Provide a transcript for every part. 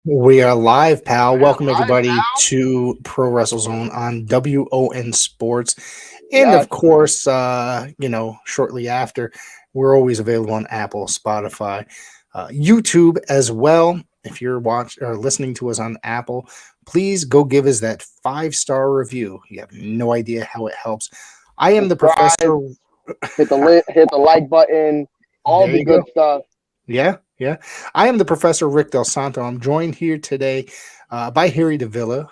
We are live, pal. Welcome Live, everybody pal. to Pro Wrestle Zone on WON Sports. And Yes. of course, shortly after, we're always available on Apple, Spotify, YouTube as well. If you're watching or listening to us on Apple, please go give us that 5-star review. You have no idea how it helps. I am the Subscribe. professor. Hit the like button. All There the you go. good stuff. Yeah, yeah. I am the Professor Rick Del Santo. I'm joined here today by Harry DeVilla.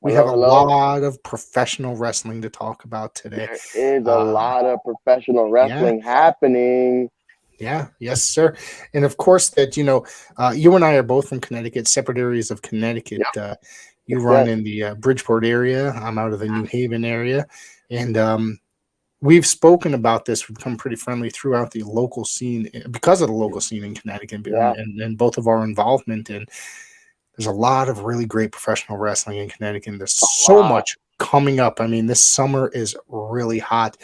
We have Hello, a hello. lot of professional wrestling to talk about today. There is a Uh, lot of professional yeah, wrestling happening. yeah, yes, sir. And of course, you and I are both from Connecticut, separate areas of Connecticut. Yep. You Yes, run yes. in the Bridgeport area. I'm out of the New Haven area, and we've spoken about this. We've become pretty friendly throughout the local scene because of the local scene in Connecticut Yeah. and both of our involvement. And there's a lot of really great professional wrestling in Connecticut. And there's A so lot. much coming up. I mean, this summer is really hot.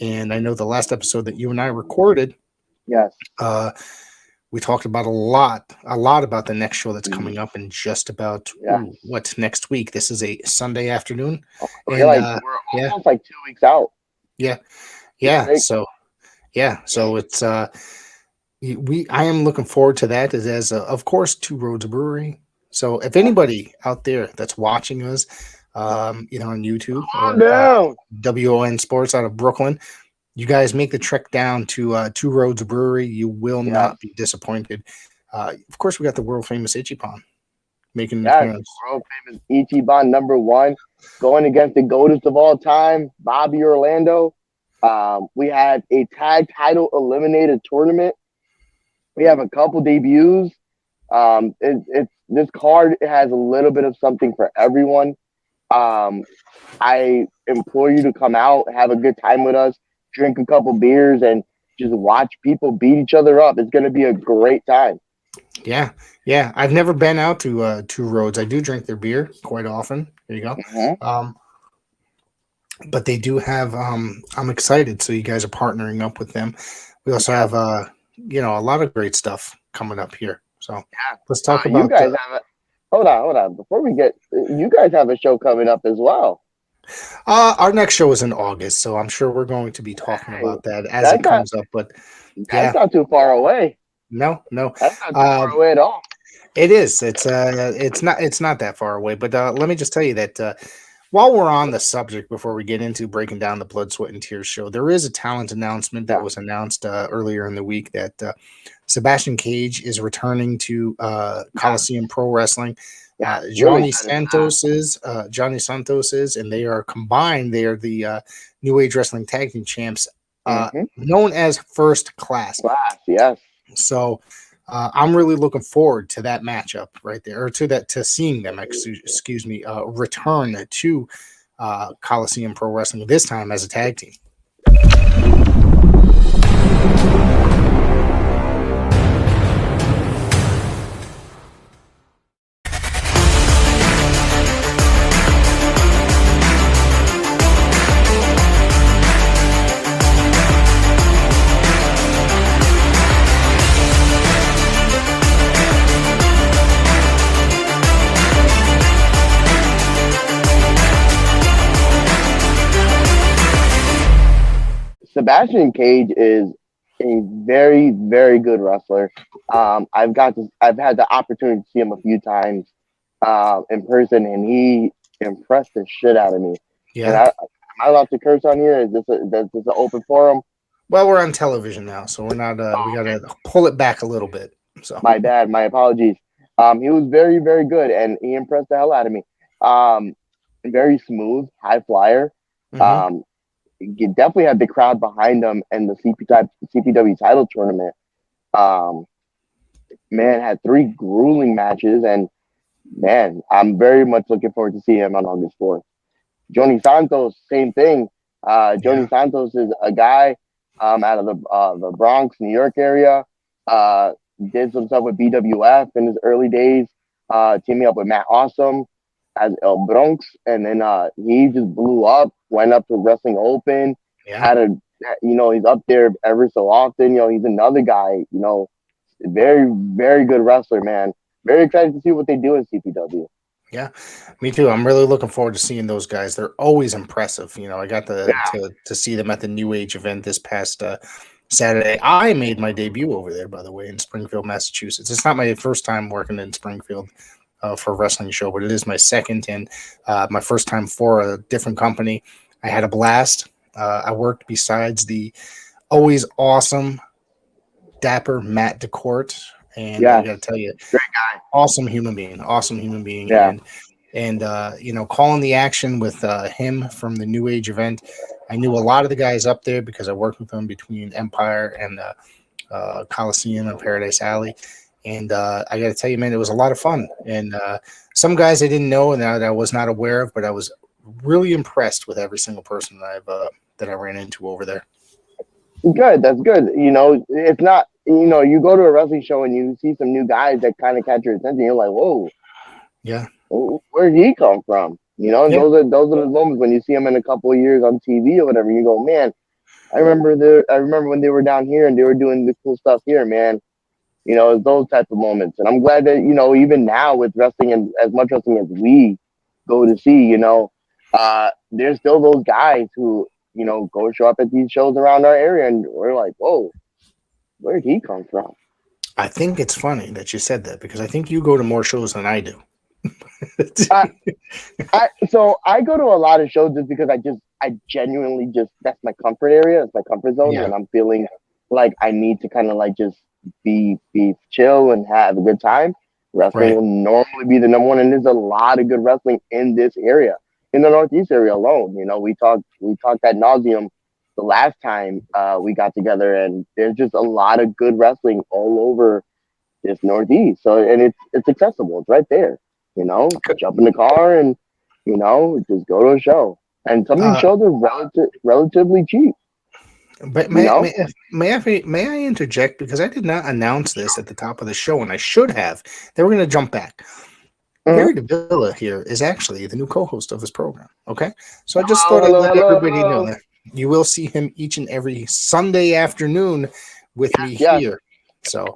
And I know the last episode that you and I recorded, Yes. uh, we talked about a lot about the next show that's coming up in just about Yeah. what's next week. This is a Sunday afternoon, We're and like we're yeah, almost like 2 weeks out. yeah, It's yeah. great. So it's I am looking forward to that. As of course, Two Roads Brewery. So if Yeah. anybody out there that's watching us, on YouTube Calm or down. WON Sports out of Brooklyn, you guys make the trek down to Two Roads Brewery. You will Yes. not be disappointed. Of course, we got the world famous Ichipan making an Yes. appearance. World famous Ichiban #1 going against the GOATest of all time, Bobby Orlando. We had a tag title eliminated tournament. We have a couple debuts. It's this card has a little bit of something for everyone. Um, I implore you to come out, have a good time with us, drink a couple beers, and just watch people beat each other up. It's going to be a great time. Yeah, yeah. I've never been out to Two Roads. I do drink their beer quite often. There you go. Mm-hmm. Um, but they do have. I'm excited. So you guys are partnering up with them. We also Yeah. have a lot of great stuff coming up here. So Yeah. let's talk You about guys have a hold on. Before we get, you guys have a show coming up as well. our next show is in August, so I'm sure we're going to be talking Hey, about that as that's it not comes up. But that's yeah, not too far away. no, no, That's not too uh, far away at all. it is. It's not that far away. But let me just tell you that while we're on the subject, before we get into breaking down the Blood, Sweat, and Tears show, there is a talent announcement that Yeah. was announced earlier in the week that Sebastian Cage is returning to Yes. Coliseum Pro Wrestling. Yes. Really Johnny excited for that. Santos is, and they are combined. They are the New Age Wrestling Tag Team Champs, Mm-hmm. known as First Class. Class. Yes. So I'm really looking forward to that matchup right there, or to seeing them. Excuse me, return to Coliseum Pro Wrestling this time as a tag team. Sebastian Cage is a very, very good wrestler. I've had the opportunity to see him a few times in person, and he impressed the shit out of me. And Yeah. am I allowed to curse on here? Is this an open forum? Well, we're on television now, so we're not. We Oh, got okay. to pull it back a little bit. So My bad. My apologies. He was very, very good, and he impressed the hell out of me. Um, Very smooth, high flyer. hmm Um, you definitely had the crowd behind him in the CPW title tournament. Um, Man, had three grueling matches, and man, I'm very much looking forward to see him on August 4th. Joni Santos, same thing. yeah, Joni Santos is a guy out of the Bronx, New York area. Uh, did some stuff with BWF in his early days, teaming up with Matt Awesome as El Bronx, and then he just blew up. Went up to Wrestling Open. yeah, Had a he's up there every so often. He's another guy. Very very good wrestler, man. very excited to see what they do in CPW. Yeah, me too. I'm really looking forward to seeing those guys. They're always impressive. I got to see them at the New Age event this past Saturday. I made my debut over there, by the way, in Springfield, Massachusetts. It's not my first time working in Springfield for a wrestling show, but it is my second and my first time for a different company. I had a blast. I worked besides the always awesome, dapper Matt DeCourt, and I Yeah, got to tell you, great guy. awesome human being, Yeah, and calling the action with him from the New Age event. I knew a lot of the guys up there because I worked with them between Empire and Coliseum and Paradise Alley. And I got to tell you, man, it was a lot of fun. And some guys I didn't know and that I was not aware of, but I was really impressed with every single person that I ran into over there. good. That's good. It's not. You go to a wrestling show and you see some new guys that kind of catch your attention. You're like, whoa, Yeah, where'd he come from? And yeah, those are the moments when you see him in a couple of years on TV or whatever. You go, man, I remember when they were down here and they were doing the cool stuff here, man. It's those type of moments. And I'm glad that, even now with wrestling and as much wrestling as we go to see, there's still those guys who, go show up at these shows around our area and we're like, whoa, where did he come from? I think it's funny that you said that because I think you go to more shows than I do. I, so I go to a lot of shows just because I genuinely that's my comfort area. It's my comfort zone Yeah, when I'm feeling like I need to kind of like just be chill and have a good time. Wrestling right. will normally be the number one, and there's a lot of good wrestling in this area, in the Northeast area alone. We talked ad nauseum the last time we got together, and there's just a lot of good wrestling all over this Northeast. So, and it's accessible. It's right there. Jump in the car and just go to a show. And some of these Uh, shows are relatively cheap. but You know, may I interject because I did not announce this at the top of the show and I should have. Then we're going to jump back. Mhm. Harry Davila here is actually the new co-host of this program. Okay, so I just thought I'd Hello, let hello, everybody know hello. that you will see him each and every Sunday afternoon with me Yes, here. So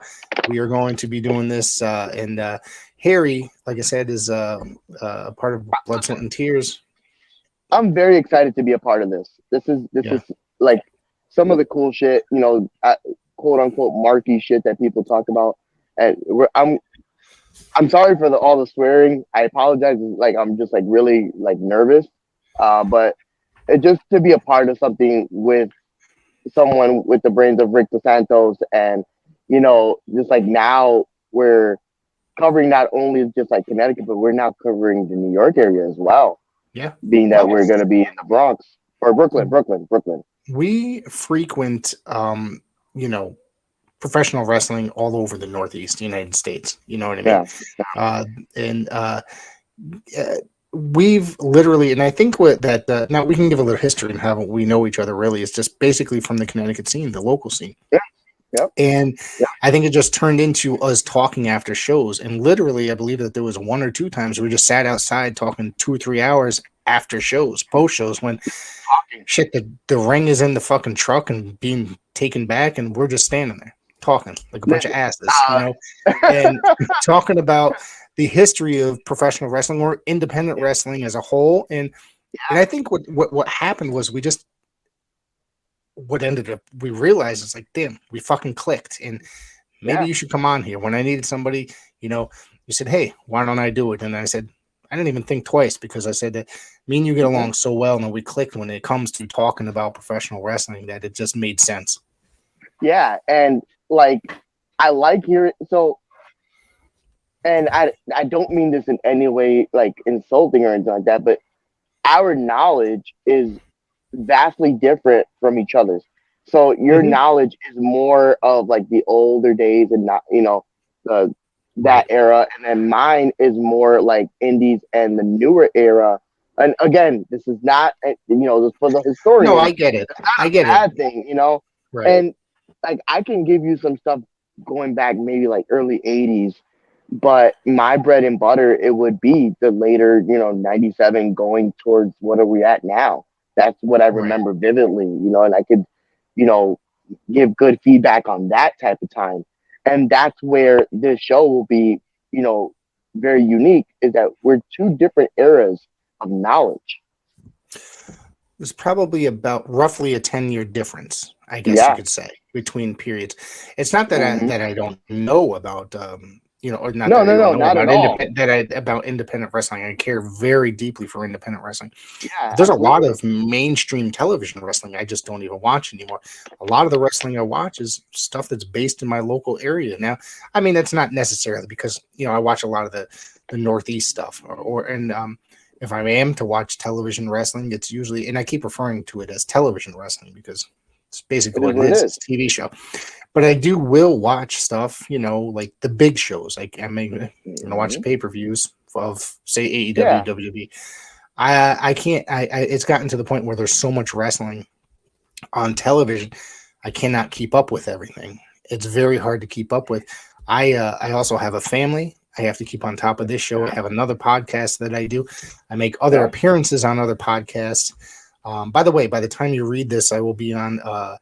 we are going to be doing this, and Harry, like I said, is part of Blood, Sweat, and Tears. I'm very excited to be a part of this. This is Yeah, like some of the cool shit, quote unquote marky shit that people talk about. And I'm sorry for all the swearing. I apologize. Like I'm just like really like nervous. But just to be a part of something with someone with the brains of Rick DeSantos, and just like now we're covering not only just like Connecticut, but we're now covering the New York area as well, yeah. being that Well, we're going to be in the Bronx or Brooklyn. we frequent, you know, professional wrestling all over the Northeast United States. You know what I mean? Yeah, And uh, we've literally, and I think what that now we can give a little history and how we know each other. Really, is just basically from the Connecticut scene, the local scene, yeah, yeah, and yeah. I think it just turned into us talking after shows. And literally, I believe that there was one or two times we just sat outside talking 2 or 3 hours after shows, post shows, when shit, the ring is in the fucking truck and being taken back, and we're just standing there talking like a bunch of asses, Uh, and talking about the history of professional wrestling or independent wrestling as a whole. And I think what happened was what ended up we realized it's like, damn, we fucking clicked, and maybe yeah, you should come on here. When I needed somebody, you said, hey, why don't I do it? And I said, I didn't even think twice because I said that me and you get along so well and we clicked when it comes to talking about professional wrestling that it just made sense. yeah, and like I like hearing so. And I don't mean this in any way like insulting or anything like that, but our knowledge is vastly different from each other's. So your Mm-hmm. knowledge is more of like the older days and not, the that Right. era, and then mine is more like indies and the newer era. And again, this is not, this for the No, historian, I get it. it's not I a get it. bad thing, Right. And like I can give you some stuff going back maybe like early '80s, but my bread and butter it would be the later, '97 going towards what are we at now. That's what I Right. remember vividly, and I could, you know, give good feedback on that type of time. And that's where this show will be. you know, very unique is that we're two different eras of knowledge. There's probably about roughly a 10-year difference, I guess you Yeah. could say, between periods. It's not that Hmm. I don't know about or not No, that I no, don't no, know not at about all. independent wrestling. I care very deeply for independent wrestling. Yeah, But there's a lot absolutely. of mainstream television wrestling I just don't even watch anymore. A lot of the wrestling I watch is stuff that's based in my local area. Now, I mean, that's not necessarily because I watch a lot of the Northeast stuff, if I am to watch television wrestling, it's usually, and I keep referring to it as television wrestling because it's basically It is what it what it is. is. It's a TV show. But I will watch stuff, like the big shows. Like I may watch Hmm. pay-per-views of say AEW, Yeah. WWE. I can't. It's gotten to the point where there's so much wrestling on television, I cannot keep up with everything. It's very hard to keep up with. I also have a family. I have to keep on top of this show. I have another podcast that I do. I make other Yeah. appearances on other podcasts. By the way, by the time you read this, I will be on uh,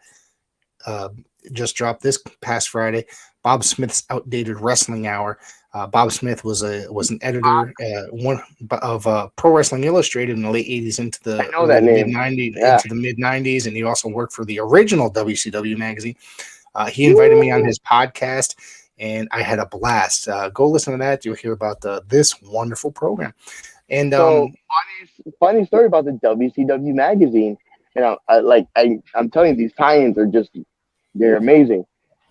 just dropped this past Friday, Bob Smith's Outdated Wrestling Hour. Bob Smith was an editor one of Pro Wrestling Illustrated in the late '80s into I the know that early mid name. '90s Yeah. mid '90s, and he also worked for the original WCW magazine. He invited me on Woo! his podcast, and I had a blast. Go listen to that; you'll hear about this wonderful program. And So funny story about the WCW magazine. You know, I'm telling you, these tie-ins are just they're amazing.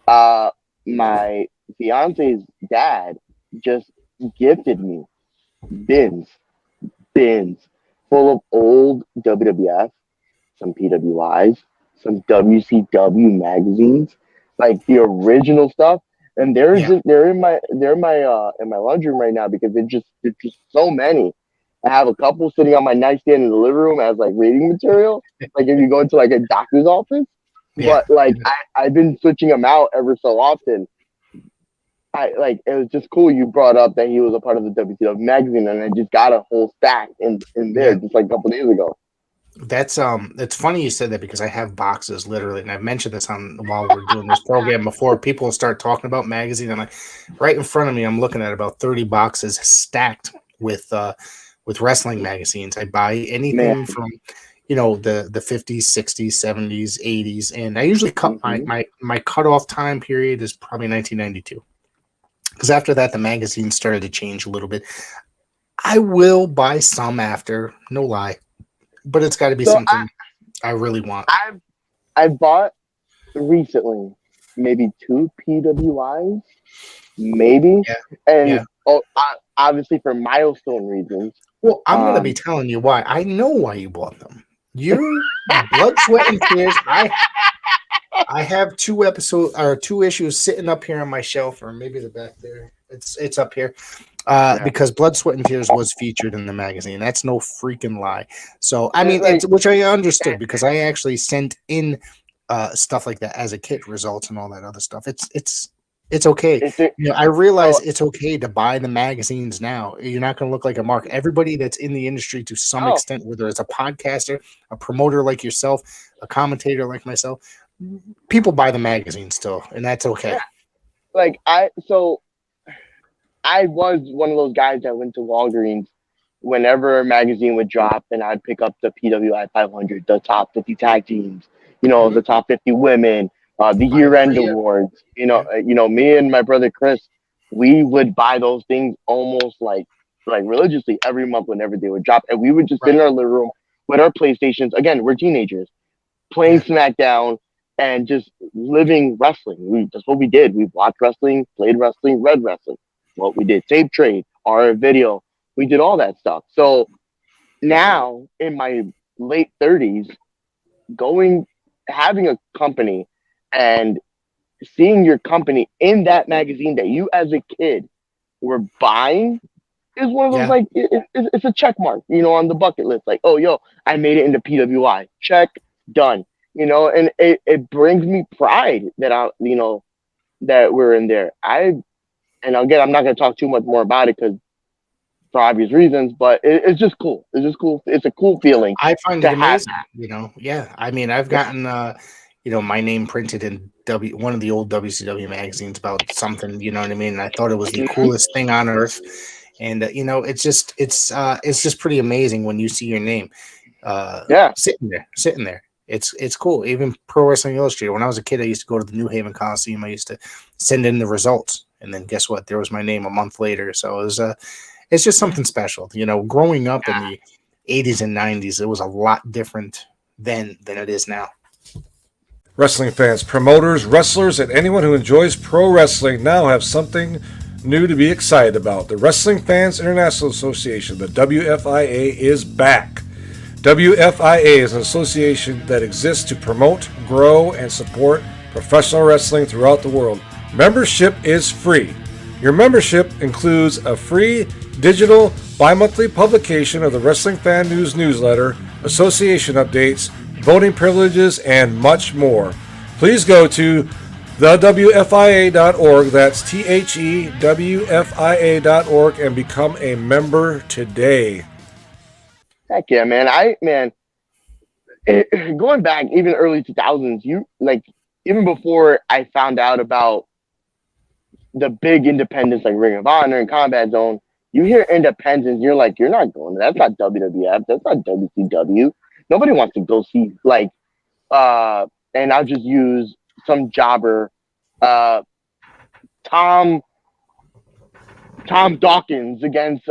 Uh, my fiance's dad just gifted me bins, bins full of old WWF, some PWIs, some WCW magazines, like the original stuff. And yeah, they're in my laundry room right now because there's just so many. I have a couple sitting on my nightstand in the living room as like reading material, like if you go into like a doctor's office. yeah. But like I've been switching them out ever so often. I like it was just cool you brought up that he was a part of the WCW magazine, and I just got a whole stack in there Yeah. just like a couple days ago. That's it's funny you said that because I have boxes literally, and I've mentioned this on while we're doing this program before people start talking about magazine. I'm like, right in front of me, I'm looking at about 30 boxes stacked with wrestling magazines. I buy Man. anything from the 50s, 60s, 70s, 80s, and I usually cut Hmm. my cutoff time period is probably 1992 because after that the magazine started to change a little bit. I will buy some after, no lie, but it's got to be So something I really want. I've I bought recently maybe two PWIs, maybe, Yeah, and yeah. obviously for milestone reasons. Well, I'm gonna be Um, telling you why. I know why you bought them. You blood, sweat, and tears. I have two issues sitting up here on my shelf, or maybe they're back there. It's up here. yeah, Because Blood, Sweat, and Tears was featured in the magazine. That's no freaking lie. So I mean, like it's which I understood because I actually sent in stuff like that as a kit, results and all that other stuff. It's okay. it's a, I realize so it's okay to buy the magazines now. You're not going to look like a mark. Everybody that's in the industry to some no, extent, whether it's a podcaster, a promoter like yourself, a commentator like myself, people buy the magazine still, and that's okay. yeah, like I was one of those guys that went to Walgreens whenever a magazine would drop, and I'd pick up the PWI 500, the top 50 tag teams, Mhm. the top 50 women, the I year-end agree. Yeah. awards. Yeah. Me and my brother Chris, we would buy those things almost like religiously every month whenever they would drop, and we would just sit Right. in our living room with our PlayStations. Again, we're teenagers playing Yeah. SmackDown and just living wrestling. That's what we did. We watched wrestling, played wrestling, read wrestling. What we did, tape trade, our video, we did all that stuff. So now in my late 30s, going having a company and seeing your company in that magazine that you as a kid were buying is one of those Yeah. like it's a check mark, on the bucket list. Like, oh, yo, I made it into PWI. Check, done. And it brings me pride that that we're in there. And again, I'm not gonna talk too much more about it because for obvious reasons, but it's just cool. It's just cool. It's a cool feeling I find to it have amazing. Yeah. I mean, I've that. gotten my name printed in one of the old WCW magazines about something, you know what I mean? And I thought it was the coolest thing on earth. And it's just pretty amazing when you see your name sitting there. It's cool. Even Pro Wrestling Illustrated. When I was a kid, I used to go to the New Haven Coliseum. I used to send in the results, and then guess what? There was my name a month later. So it's just something special. Growing up in the 80s and 90s, it was a lot different then than it is now. Wrestling fans, promoters, wrestlers, and anyone who enjoys pro wrestling now have something new to be excited about. The Wrestling Fans International Association, the WFIA, is back. WFIA is an association that exists to promote, grow, and support professional wrestling throughout the world. Membership is free. Your membership includes a free digital bi-monthly publication of the Wrestling Fan News newsletter, association updates, voting privileges, and much more. Please go to thewfia.org, that's THEWFIA.org, and become a member today. Heck yeah, man. Going back even early 2000s, even before I found out about the big independents like Ring of Honor and Combat Zone, you hear independents, you're like, you're not going. That's not WWF. That's not WCW. Nobody wants to go see and I'll just use some jobber, Tom Dawkins against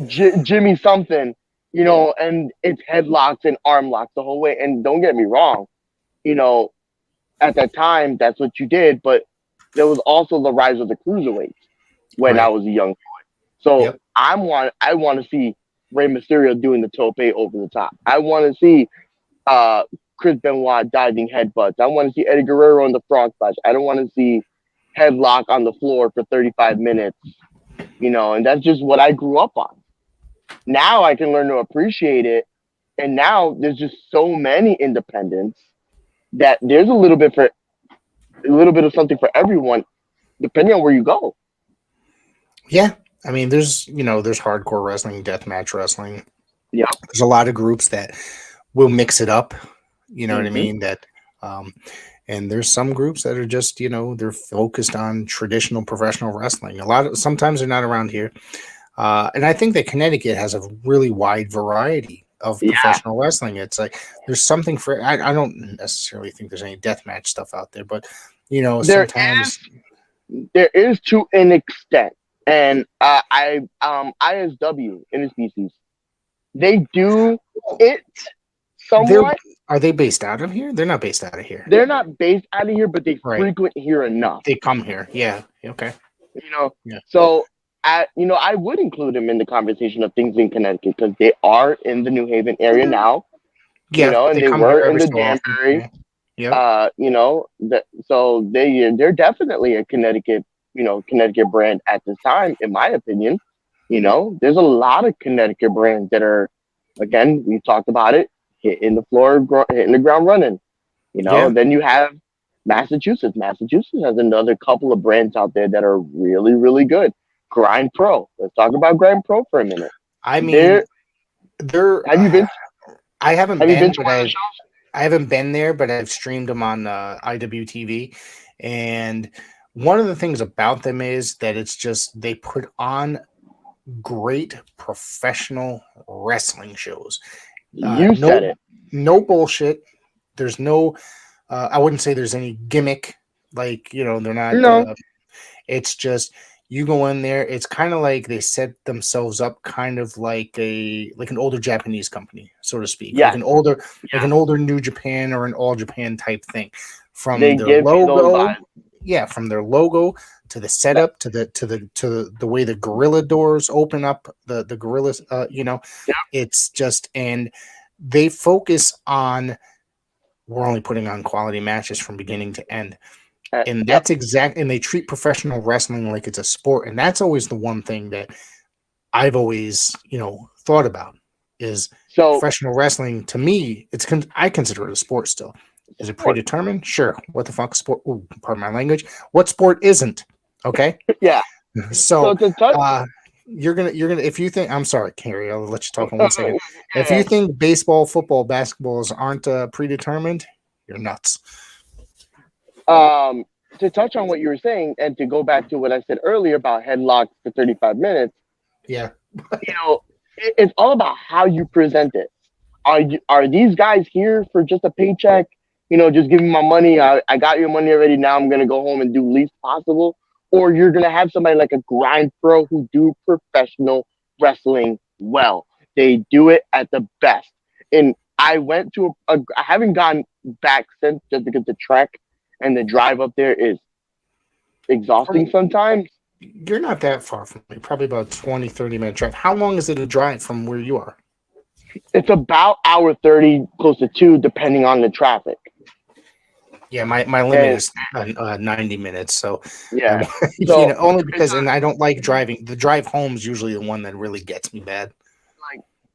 Jimmy something, and it's headlocks and arm locks the whole way. And don't get me wrong, at that time that's what you did, but there was also the rise of the cruiserweights when I was a young boy. So I want to see Rey Mysterio doing the tope over the top. I want to see Chris Benoit diving headbutts. I want to see Eddie Guerrero in the frog splash. I don't want to see headlock on the floor for 35 minutes, and that's just what I grew up on. Now I can learn to appreciate it, and now there's just so many independents that there's a little bit of something for everyone, depending on where you go. Yeah, I mean, there's hardcore wrestling, deathmatch wrestling. Yeah, there's a lot of groups that will mix it up. You know what I mean? That, and there's some groups that are just, they're focused on traditional professional wrestling. Sometimes they're not around here. And I think that Connecticut has a really wide variety of professional wrestling. It's like, there's something for, I don't necessarily think there's any deathmatch stuff out there, but, sometimes. There is to an extent. And ISW, Interspecies, they do it somewhat. Are they based out of here? They're not based out of here. They're not based out of here, but they frequent here enough. They come here. Yeah. Okay. So I would include them in the conversation of things in Connecticut because they are in the New Haven area now. Yeah. And they were in the Danbury. Yeah. So they're definitely a Connecticut brand at this time, in my opinion. There's a lot of Connecticut brands that are, again, we talked about it, hitting the floor, hitting the ground running. Then you have Massachusetts. Massachusetts has another couple of brands out there that are really, really good. Grind Pro. Let's talk about Grind Pro for a minute. I mean, have you been? I haven't been, but I haven't been there, but I've streamed them on IWTV. And one of the things about them is that it's just they put on great professional wrestling shows. You said it. No bullshit. There's no, I wouldn't say there's any gimmick. Like, they're not. No. It's just you go in there. It's kind of like they set themselves up, kind of like an older Japanese company, so to speak. Yeah. Like an older New Japan or an All Japan type thing. From they their logo, from their logo to the setup to the way the gorilla doors open up, the gorillas, it's just, and they focus on, we're only putting on quality matches from beginning to end. And that's and they treat professional wrestling like it's a sport. And that's always the one thing that I've always, thought about is professional wrestling. To me, I consider it a sport still. Is it predetermined? Sure. What the fuck sport? Ooh, pardon my language. What sport isn't? Okay. Yeah. So you're gonna if you think, I'm sorry, Carrie, I'll let you talk in 1 second. If you think baseball, football, basketballs aren't predetermined, You're nuts. To touch on what you were saying, and to go back to what I said earlier about headlocks for 35 minutes, Yeah. It's all about how you present it. Are these guys here for just a paycheck? Just give me my money. I got your money already. Now I'm gonna go home and do least possible. Or you're gonna have somebody like a grind pro who do professional wrestling well. They do it at the best. And I went to I haven't gone back since, just because the trek and the drive up there is exhausting sometimes. You're not that far from me, probably about 20, 30-minute drive. How long is it a drive from where you are? It's about hour 30, close to 2, depending on the traffic. Yeah, my limit is 90 minutes. So, yeah. only because, and I don't like driving. The drive home is usually the one that really gets me bad.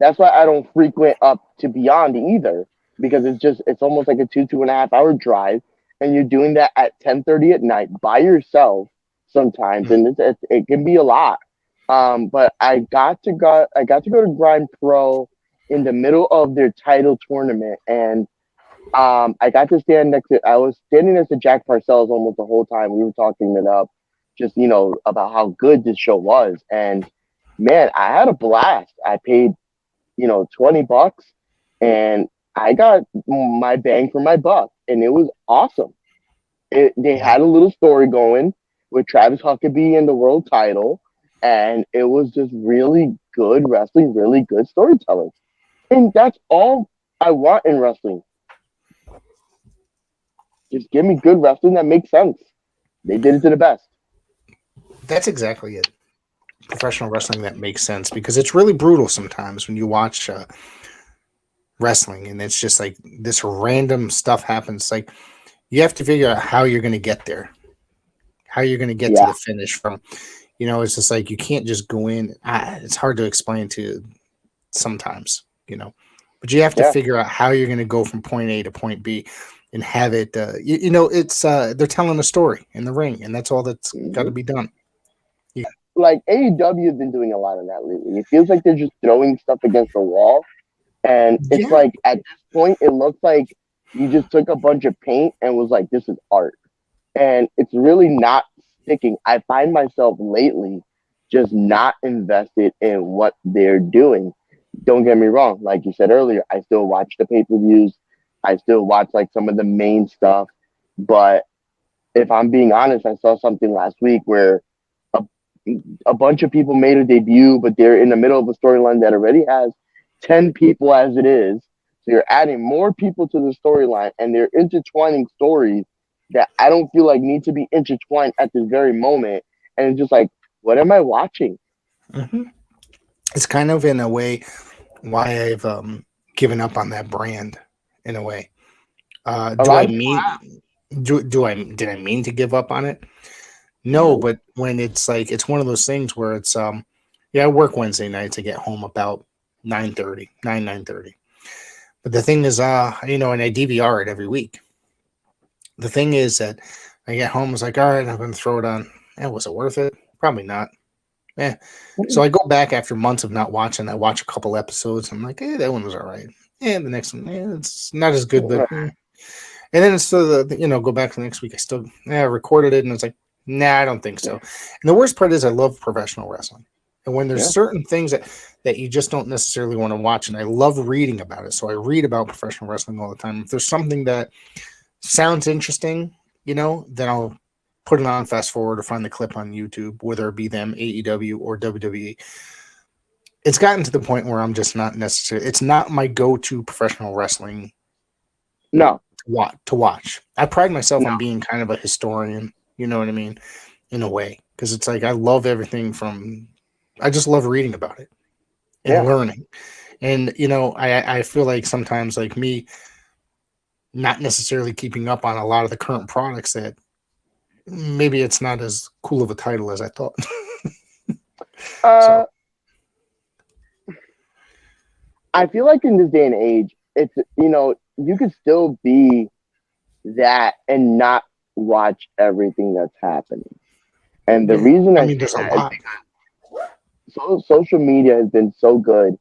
That's why I don't frequent up to Beyond either, because it's almost like a 2.5 hour drive, and you're doing that at 10:30 at night by yourself sometimes, and it can be a lot. But I got to go to Grind Pro in the middle of their title tournament, and I got to I was standing next to Jack Parcells almost the whole time. We were talking it up, just about how good this show was, and man, I had a blast. I paid $20, and I got my bang for my buck, and it was awesome. They had a little story going with Travis Huckabee and the world title, and it was just really good wrestling, really good storytelling. And that's all I want in wrestling. Just give me good wrestling that makes sense. They did it to the best. That's exactly it. Professional wrestling that makes sense, because it's really brutal sometimes when you watch wrestling and it's just like this random stuff happens. Like, you have to figure out how you're going to get there, how you're going to get to the finish from, it's just like, you can't just go in. It's hard to explain to sometimes, but you have to figure out how you're going to go from point A to point B and have it, it's, they're telling a story in the ring, and that's all that's got to be done. Like, AEW has been doing a lot of that lately. It feels like they're just throwing stuff against the wall. And it's like, at this point, it looks like you just took a bunch of paint and was like, this is art. And it's really not sticking. I find myself lately just not invested in what they're doing. Don't get me wrong. Like you said earlier, I still watch the pay-per-views. I still watch like some of the main stuff. But if I'm being honest, I saw something last week where a bunch of people made a debut, but they're in the middle of a storyline that already has 10 people as it is. So you're adding more people to the storyline, and they're intertwining stories that I don't feel like need to be intertwined at this very moment. And it's just like, what am I watching? Mm-hmm. It's kind of, in a way, why I've given up on that brand, in a way. Did I mean to give up on it? No, but when it's like, it's one of those things where it's I work Wednesday nights. I get home about 9:30. But the thing is, and I DVR it every week. The thing is that I get home, I was like, all right, I'm going to throw it on. Was it worth it? Probably not. So I go back after months of not watching. I watch a couple episodes. I'm like, that one was all right. And the next one, it's not as good, but. And then it's still, go back to the next week. I still recorded it, and it's like, nah, I don't think so. And the worst part is, I love professional wrestling. And when there's certain things that you just don't necessarily want to watch, and I love reading about it. So I read about professional wrestling all the time. If there's something that sounds interesting, then I'll put it on fast forward or find the clip on YouTube, whether it be them, AEW or WWE. It's gotten to the point where I'm just not necessarily, it's not my go-to professional wrestling. No. To watch. I pride myself on being kind of a historian, you know what I mean? In a way. Because it's like, I love everything from, I just love reading about it and learning. And, I feel like sometimes, like me, not necessarily keeping up on a lot of the current products, that maybe it's not as cool of a title as I thought. I feel like in this day and age, it's, you could still be that and not watch everything that's happening. And the reason I mean, there's a lot. So social media has been so good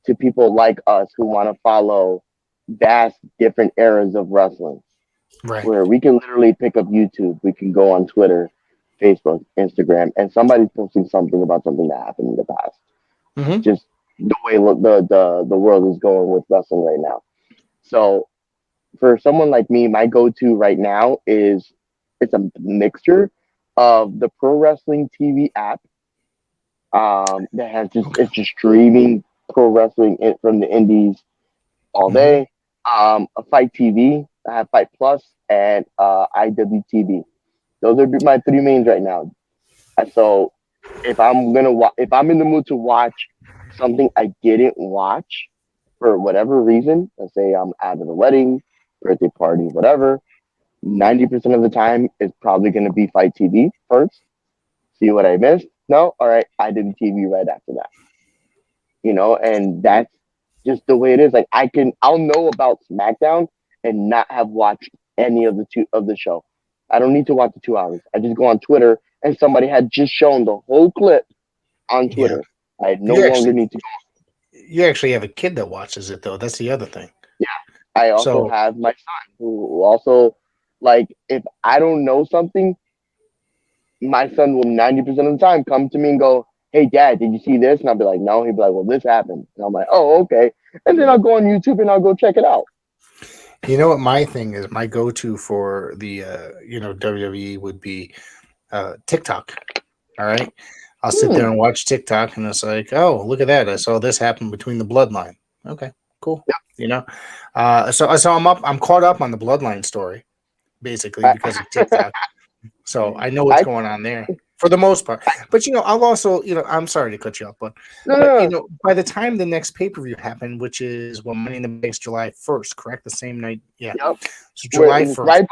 to people like us who want to follow vast different eras of wrestling. Right. where we can literally pick up YouTube. We can go on Twitter, Facebook, Instagram, and somebody's posting something about something that happened in the past. Mm-hmm. Just the way the world is going with wrestling right now. So for someone like me, my go-to right now is it's a mixture of the pro wrestling TV app that has it's just streaming pro wrestling from the indies all day. A Fight TV, I have Fight Plus, and IWTV. Those are my three mains right now. And so if I'm if I'm in the mood to watch something I didn't watch for whatever reason, let's say I'm at a wedding, birthday party, whatever, 90% of the time it's probably going to be Fight TV first. See what I missed? No? All right, IWTV right after that. And that's just the way it is. Like I'll know about SmackDown and not have watched any of the show. I don't need to watch the 2 hours. I just go on Twitter and somebody had just shown the whole clip on Twitter. Yeah. I no longer need to go. You actually have a kid that watches it though. That's the other thing. Yeah. I also have my son who also, like, if I don't know something, my son will 90% of the time come to me and go, "Hey Dad, did you see this?" And I'll be like, "No." He'll be like, "Well, this happened." And I'm like, "Oh, okay." And then I'll go on YouTube and I'll go check it out. You know what my thing is? My go-to for the WWE would be TikTok. All right, I'll sit there and watch TikTok, and it's like, oh, look at that! I saw this happen between the bloodline. Okay, cool. Yep. So I'm caught up on the bloodline story, basically because of TikTok. So I know what's going on there for the most part. But I'll also, I'm sorry to cut you off, but by the time the next pay-per-view happened, which is Money in the Bank, July 1st, correct? The same night, yeah. Yep. So July 1st.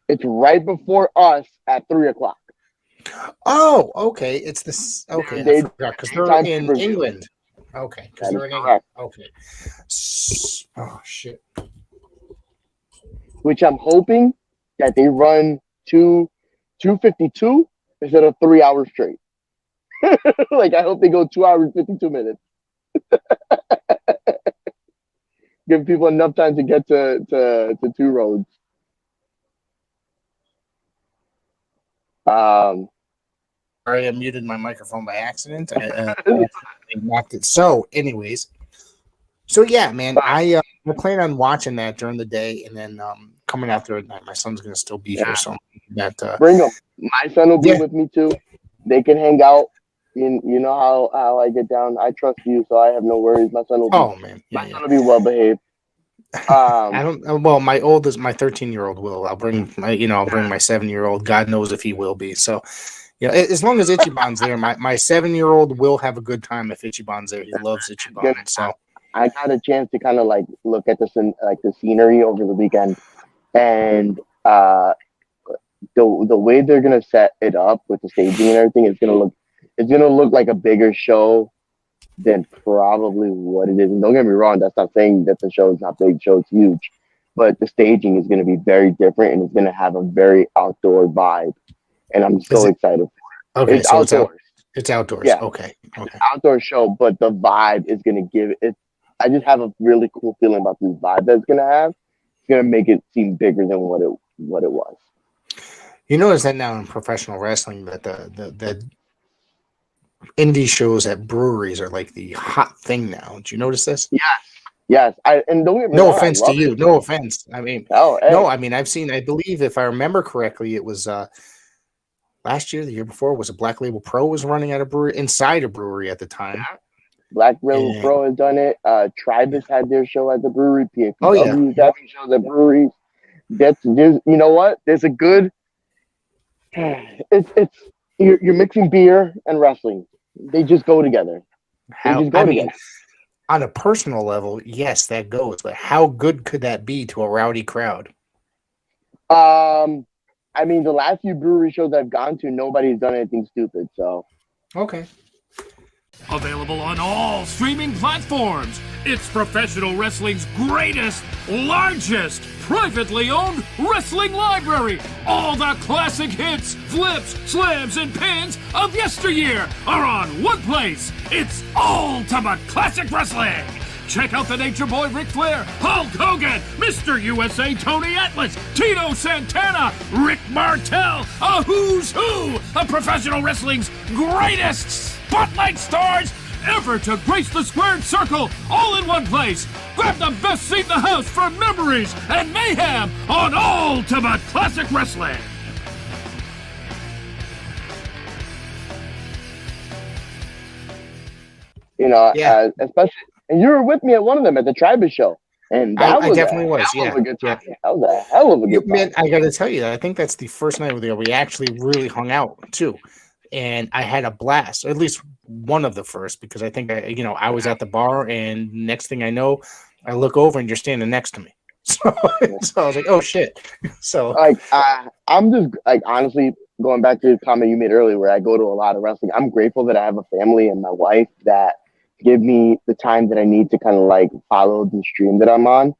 It's right before us at 3:00. Oh, okay. It's this. Okay, I forgot because they're in England. Okay, because they're in England. Okay. Oh shit. Which I'm hoping that they run 2:52 instead of 3 hours straight. Like I hope they go 2 hours 52 minutes. Give people enough time to get to two roads. Sorry, I muted my microphone by accident. I knocked it. So, anyways, yeah, man, I plan on watching that during the day, and then coming after at night. My son's gonna still be here, so that bring him. My son will be with me too. They can hang out. You know how I get down. I trust you, so I have no worries. My son will be. Oh man, my son will be well behaved. I don't. Well, my 13-year-old will. I'll bring my 7-year-old. God knows if he will be. So, as long as Ichiban's there, my 7-year-old will have a good time if Ichiban's there. He loves Ichiban. So I got a chance to kind of like look at the scenery over the weekend, and the way they're gonna set it up with the staging and everything is gonna look like a bigger show than probably what it is. And don't get me wrong, that's not saying that the show is not big. The show is huge, but the staging is going to be very different, and it's going to have a very outdoor vibe. And I'm so excited for it. Okay, it's so outdoors. It's outdoors. Yeah. Okay. Outdoor show, but the vibe is going to give it. I just have a really cool feeling about this vibe that it's going to have. It's going to make it seem bigger than what it was. You notice that now in professional wrestling that the indie shows at breweries are like the hot thing now. Did you notice this? Yes. And don't get me no wrong, offense to you. No offense. I mean, no. I mean, I believe if I remember correctly, it was last year, the year before, was a Black Label Pro was running at a brewery inside a brewery at the time. Yeah. Black Label Pro has done it. Tribus had their show at the brewery. PFW having shows at breweries. You know what? There's a good. It's you're mixing beer and wrestling. They just go together. Mean, on a personal level, yes, that goes. But how good could that be to a rowdy crowd? I mean, the last few brewery shows I've gone to, nobody's done anything stupid. So, okay. Available on all streaming platforms. It's professional wrestling's greatest, largest, privately owned wrestling library. All the classic hits, flips, slams, and pins of yesteryear are on one place. It's Ultimate Classic Wrestling. Check out the Nature Boy Ric Flair, Hulk Hogan, Mr. USA Tony Atlas, Tito Santana, Rick Martel, a who's who of professional wrestling's greatest spotlight stars ever to grace the squared circle, all in one place. Grab the best seat in the house for memories and mayhem on Ultimate Classic Wrestling. You know, Yeah. especially, and you were with me at one of them at the Tribus show, and that I was definitely was. hell Yeah, of a good time. yeah. That was a hell of a good time. Man, I got to tell you, I think that's the first night where we actually really hung out too, and I had a blast. Or at least one of the first, because I think I was at the bar, and next thing I know, I look over and you're standing next to me. So, so I was like, oh shit. So Like, I'm just like, honestly, going back to the comment you made earlier, where I go to a lot of wrestling. I'm grateful that I have a family and my wife that give me the time that I need to kind of like follow the stream that I'm on.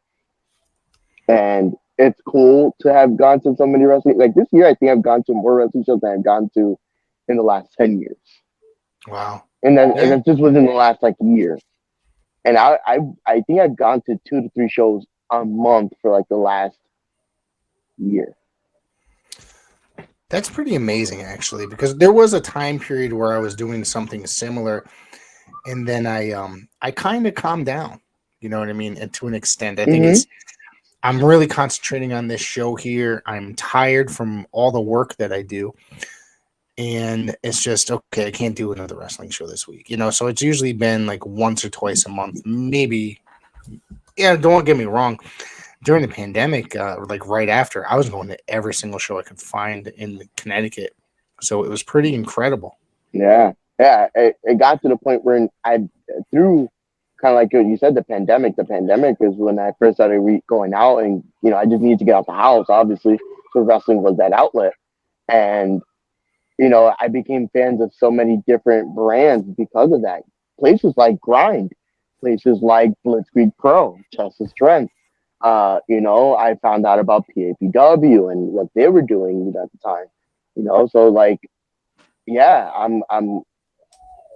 And it's cool to have gone to so many wrestling. Like this year, I think I've gone to more wrestling shows than I've gone to in the last 10 years. wow. And then just within the last like year. And I think I've gone to 2 to 3 shows a month for like the last year. That's pretty amazing, actually, because there was a time period where I was doing something similar, and then I kind of calmed down. You know what I mean? And to an extent, I think I'm really concentrating on this show here. I'm tired from all the work that I do, and it's just okay. I can't do another wrestling show this week, So it's usually been like once or twice a month, maybe. Yeah, don't get me wrong. During the pandemic, like right after, I was going to every single show I could find in Connecticut. So it was pretty incredible. Yeah. It got to the point where through kind of like you said, the pandemic is when I first started going out, and, I just needed to get out the house, obviously. So wrestling was that outlet. And, I became fans of so many different brands because of that. Places like Grind, places like Blitzkrieg Pro, Test of Strength. I found out about PAPW and what they were doing at the time, so like, yeah, I'm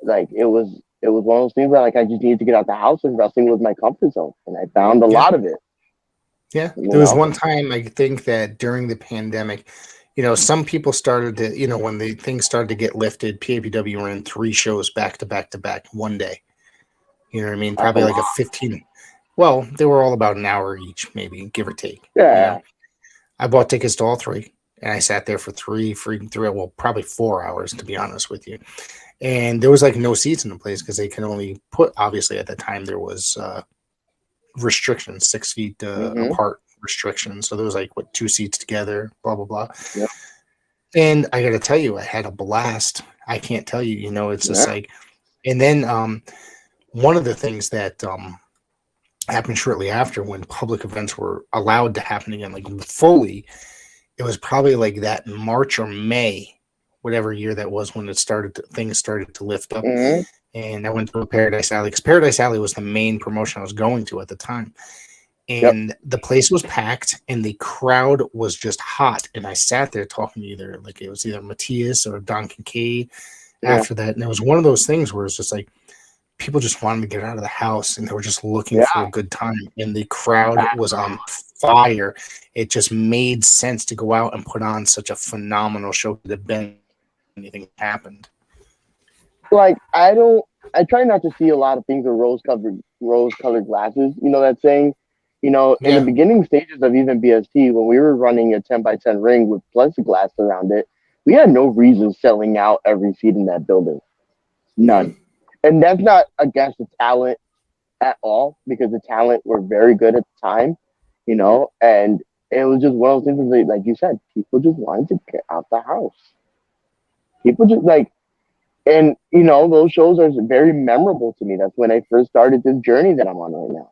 like, it was one of those things where like, I just needed to get out the house, and wrestling was my comfort zone, and I found a lot of it. Yeah. There was one time, I think, that during the pandemic, some people started to, when the things started to get lifted, PAPW ran 3 shows back to back to back one day. You know what I mean? Probably like a 15. Well, they were all about an hour each, maybe, give or take. Yeah. I bought tickets to all 3, and I sat there for three, well, probably 4 hours, to be honest with you. And there was like no seats in the place because they can only put, obviously at the time there was restrictions, 6 feet apart restrictions. So there was like 2 seats together, blah, blah, blah. Yep. And I got to tell you, I had a blast. I can't tell you, it's just like, and then one of the things that happened shortly after, when public events were allowed to happen again, like fully, it was probably like that March or May, whatever year that was, when things started to lift up. And I went to Paradise Alley, because Paradise Alley was the main promotion I was going to at the time. And the place was packed, and the crowd was just hot. And I sat there talking to it was either Matthias or Don Kincaid after that. And it was one of those things where it's just like, people just wanted to get out of the house, and they were just looking for a good time. And the crowd was on fire. It just made sense to go out and put on such a phenomenal show to have been anything happened. Like, I try not to see a lot of things with rose-colored glasses. That saying? In the beginning stages of even BST, when we were running a 10x10 ring with plexiglass around it, we had no reason selling out every seat in that building. None. And that's not against the talent at all, because the talent were very good at the time, and it was just one of those things, like you said, people just wanted to get out the house. People just and those shows are very memorable to me. That's when I first started this journey that I'm on right now.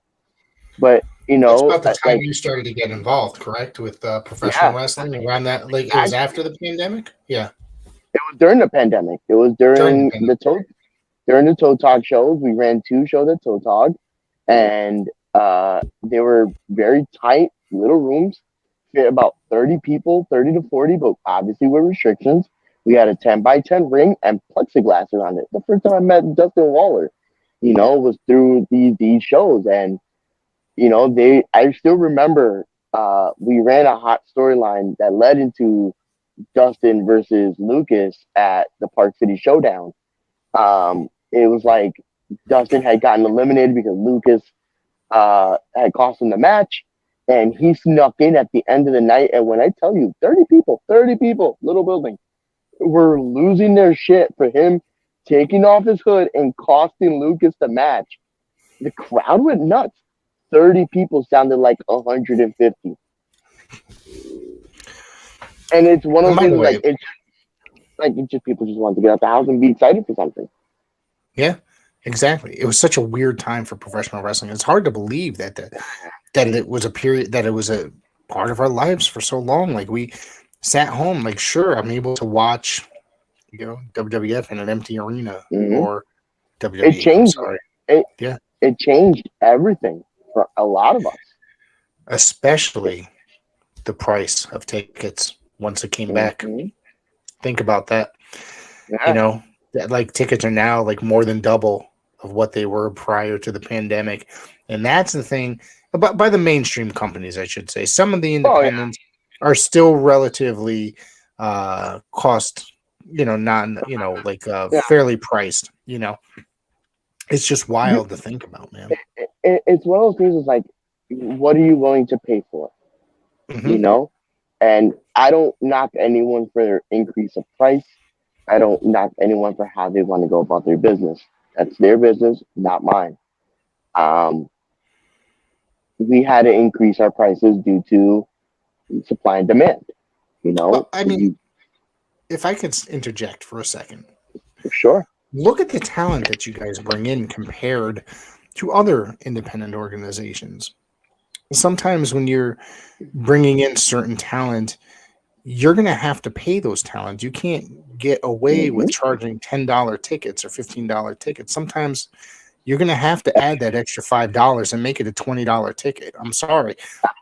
But, it's about the time you started to get involved, correct, with professional wrestling around that, it was after the pandemic? Yeah. It was during the pandemic. It was during the Toe Talk shows. We ran 2 shows at Toe Talk, and they were very tight little rooms, fit about 30 people, 30 to 40, but obviously with restrictions. We had a 10x10 ring and plexiglass around it. The first time I met Dustin Waller, was through these shows. And, I still remember we ran a hot storyline that led into Dustin versus Lucas at the Park City Showdown. It was like Dustin had gotten eliminated because Lucas had cost him the match, and he snuck in at the end of the night. And when I tell you, 30 people, little building, were losing their shit for him taking off his hood and costing Lucas the match. The crowd went nuts. 30 people sounded like 150. And it's one of those things like it's just people just want to get out the house and be excited for something. Yeah, exactly. It was such a weird time for professional wrestling. It's hard to believe that it was a period, that it was a part of our lives for so long. Like, we sat home, like, sure, I'm able to watch, WWF in an empty arena, or WWE. It changed. Yeah, it changed everything for a lot of us, especially the price of tickets once it came back. Think about that. Yeah. Like, tickets are now like more than double of what they were prior to the pandemic, and that's the thing about by the mainstream companies, I should say. Some of the independents are still relatively cost, fairly priced. It's just wild to think about, man. It's one of those things. It's like, what are you willing to pay for? And I don't knock anyone for their increase of price. I don't knock anyone for how they want to go about their business. That's their business, not mine. We had to increase our prices due to supply and demand. Well, I mean, if I could interject for a second. Sure. Look at the talent that you guys bring in compared to other independent organizations. Sometimes when you're bringing in certain talent, you're going to have to pay those talent. You can't get away with charging $10 tickets or $15 tickets. Sometimes you're going to have to add that extra $5 and make it a $20 ticket. I'm sorry.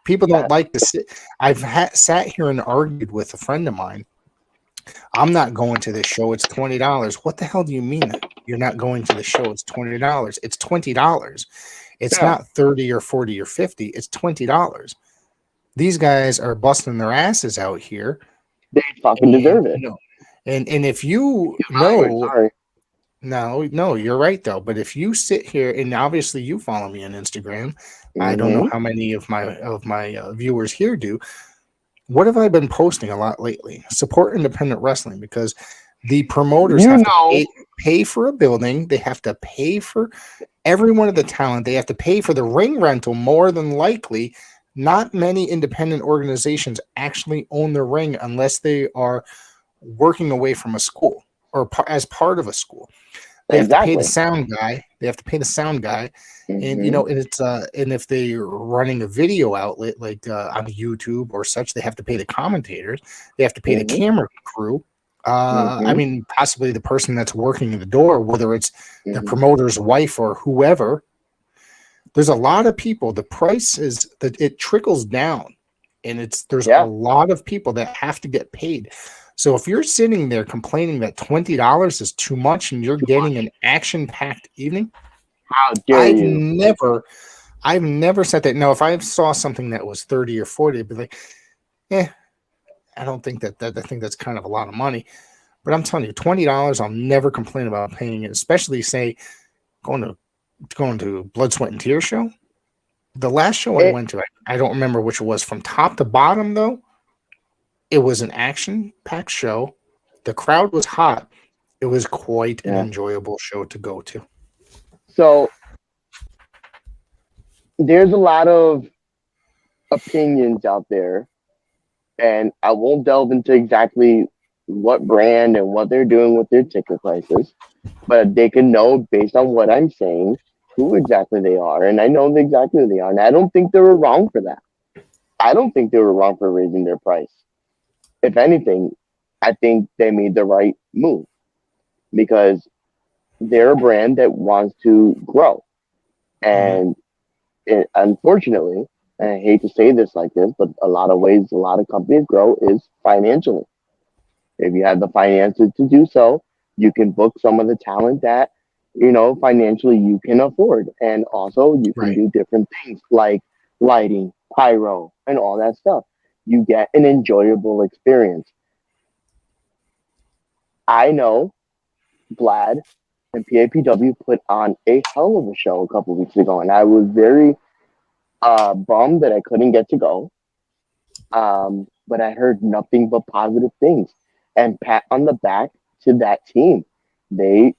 People don't like to sit. I've sat here and argued with a friend of mine. I'm not going to this show. It's $20. What the hell do you mean you're not going to the show? It's $20. It's $20. It's not 30 or 40 or 50. It's $20. These guys are busting their asses out here. They fucking deserve it. And if you know, no, you're right though. But if you sit here, and obviously you follow me on Instagram, I don't know how many of my viewers here do. What have I been posting a lot lately? Support independent wrestling, because the promoters have to pay for a building. They have to pay for every one of the talent. They have to pay for the ring rental more than likely. Not many independent organizations actually own the ring unless they are working away from a school or as part of a school. They have to pay the sound guy. And and it's and if they're running a video outlet like on YouTube or such, they have to pay the commentators. They have to pay the camera crew. I mean, possibly the person that's working in the door, whether it's the promoter's wife or whoever. There's a lot of people. The price is that it trickles down, and there's a lot of people that have to get paid. So if you're sitting there complaining that $20 is too much and you're getting an action-packed evening, how dare you? I've never said that. No, if I saw something that was 30 or 40, I'd be like, I don't think that I think that's kind of a lot of money. But I'm telling you, $20, I'll never complain about paying it, especially say going to Blood, Sweat, and Tears show. The last show I went to, I don't remember which it was. From top to bottom, though, it was an action-packed show. The crowd was hot. It was quite an enjoyable show to go to. So there's a lot of opinions out there, and I won't delve into exactly what brand and what they're doing with their ticket prices, but they can know based on what I'm saying who exactly they are, and I know exactly who they are, and I don't think they were wrong for that. I don't think they were wrong for raising their price. If anything, I think they made the right move because they're a brand that wants to grow. And unfortunately, and I hate to say this like this, but a lot of ways a lot of companies grow is financially. If you have the finances to do so, you can book some of the talent that financially you can afford. And also you can Right. do different things like lighting, pyro, and all that stuff. You get an enjoyable experience. I know Vlad and PAPW put on a hell of a show a couple weeks ago, and I was very bummed that I couldn't get to go. But I heard nothing but positive things. And pat on the back to that team. They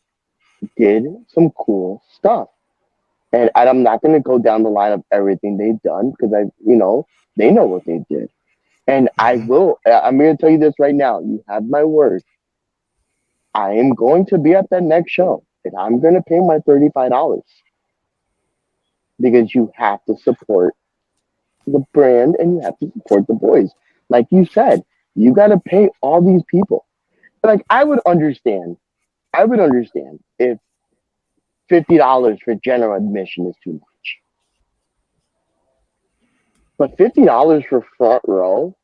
did some cool stuff. And I'm not going to go down the line of everything they've done because they know what they did. And Mhm. I'm going to tell you this right now. You have my word. I am going to be at that next show and I'm going to pay my $35 because you have to support the brand and you have to support the boys. Like you said, you got to pay all these people. Like I would understand if $50 for general admission is too much. But $50 for front row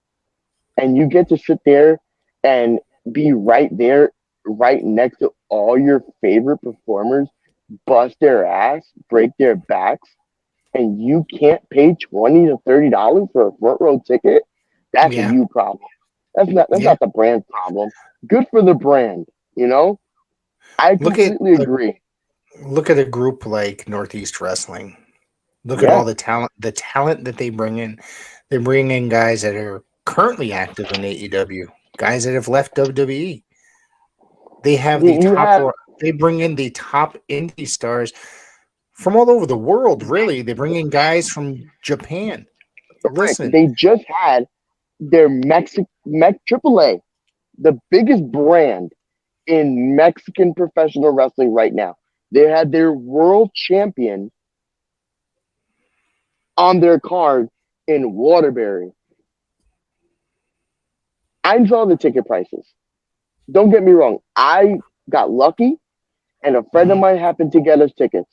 and you get to sit there and be right there, right next to all your favorite performers, bust their ass, break their backs, and you can't pay $20 to $30 for a front row ticket, that's a Yeah. you problem. That's Yeah. not the brand problem. Good for the brand, you know? I Look at completely agree. look at a group like Northeast Wrestling. Look at Yeah. all the talent that they bring in. They bring in guys that are currently active in AEW, guys that have left WWE. They have the You have they bring in the top indie stars from all over the world, really. They bring in guys from Japan. correct. Listen, They just had their AAA, the biggest brand in Mexican professional wrestling right now. They had their world champion on their card in Waterbury. I saw the ticket prices. Don't get me wrong. I got lucky, and a friend of mhm, mine happened to get us tickets.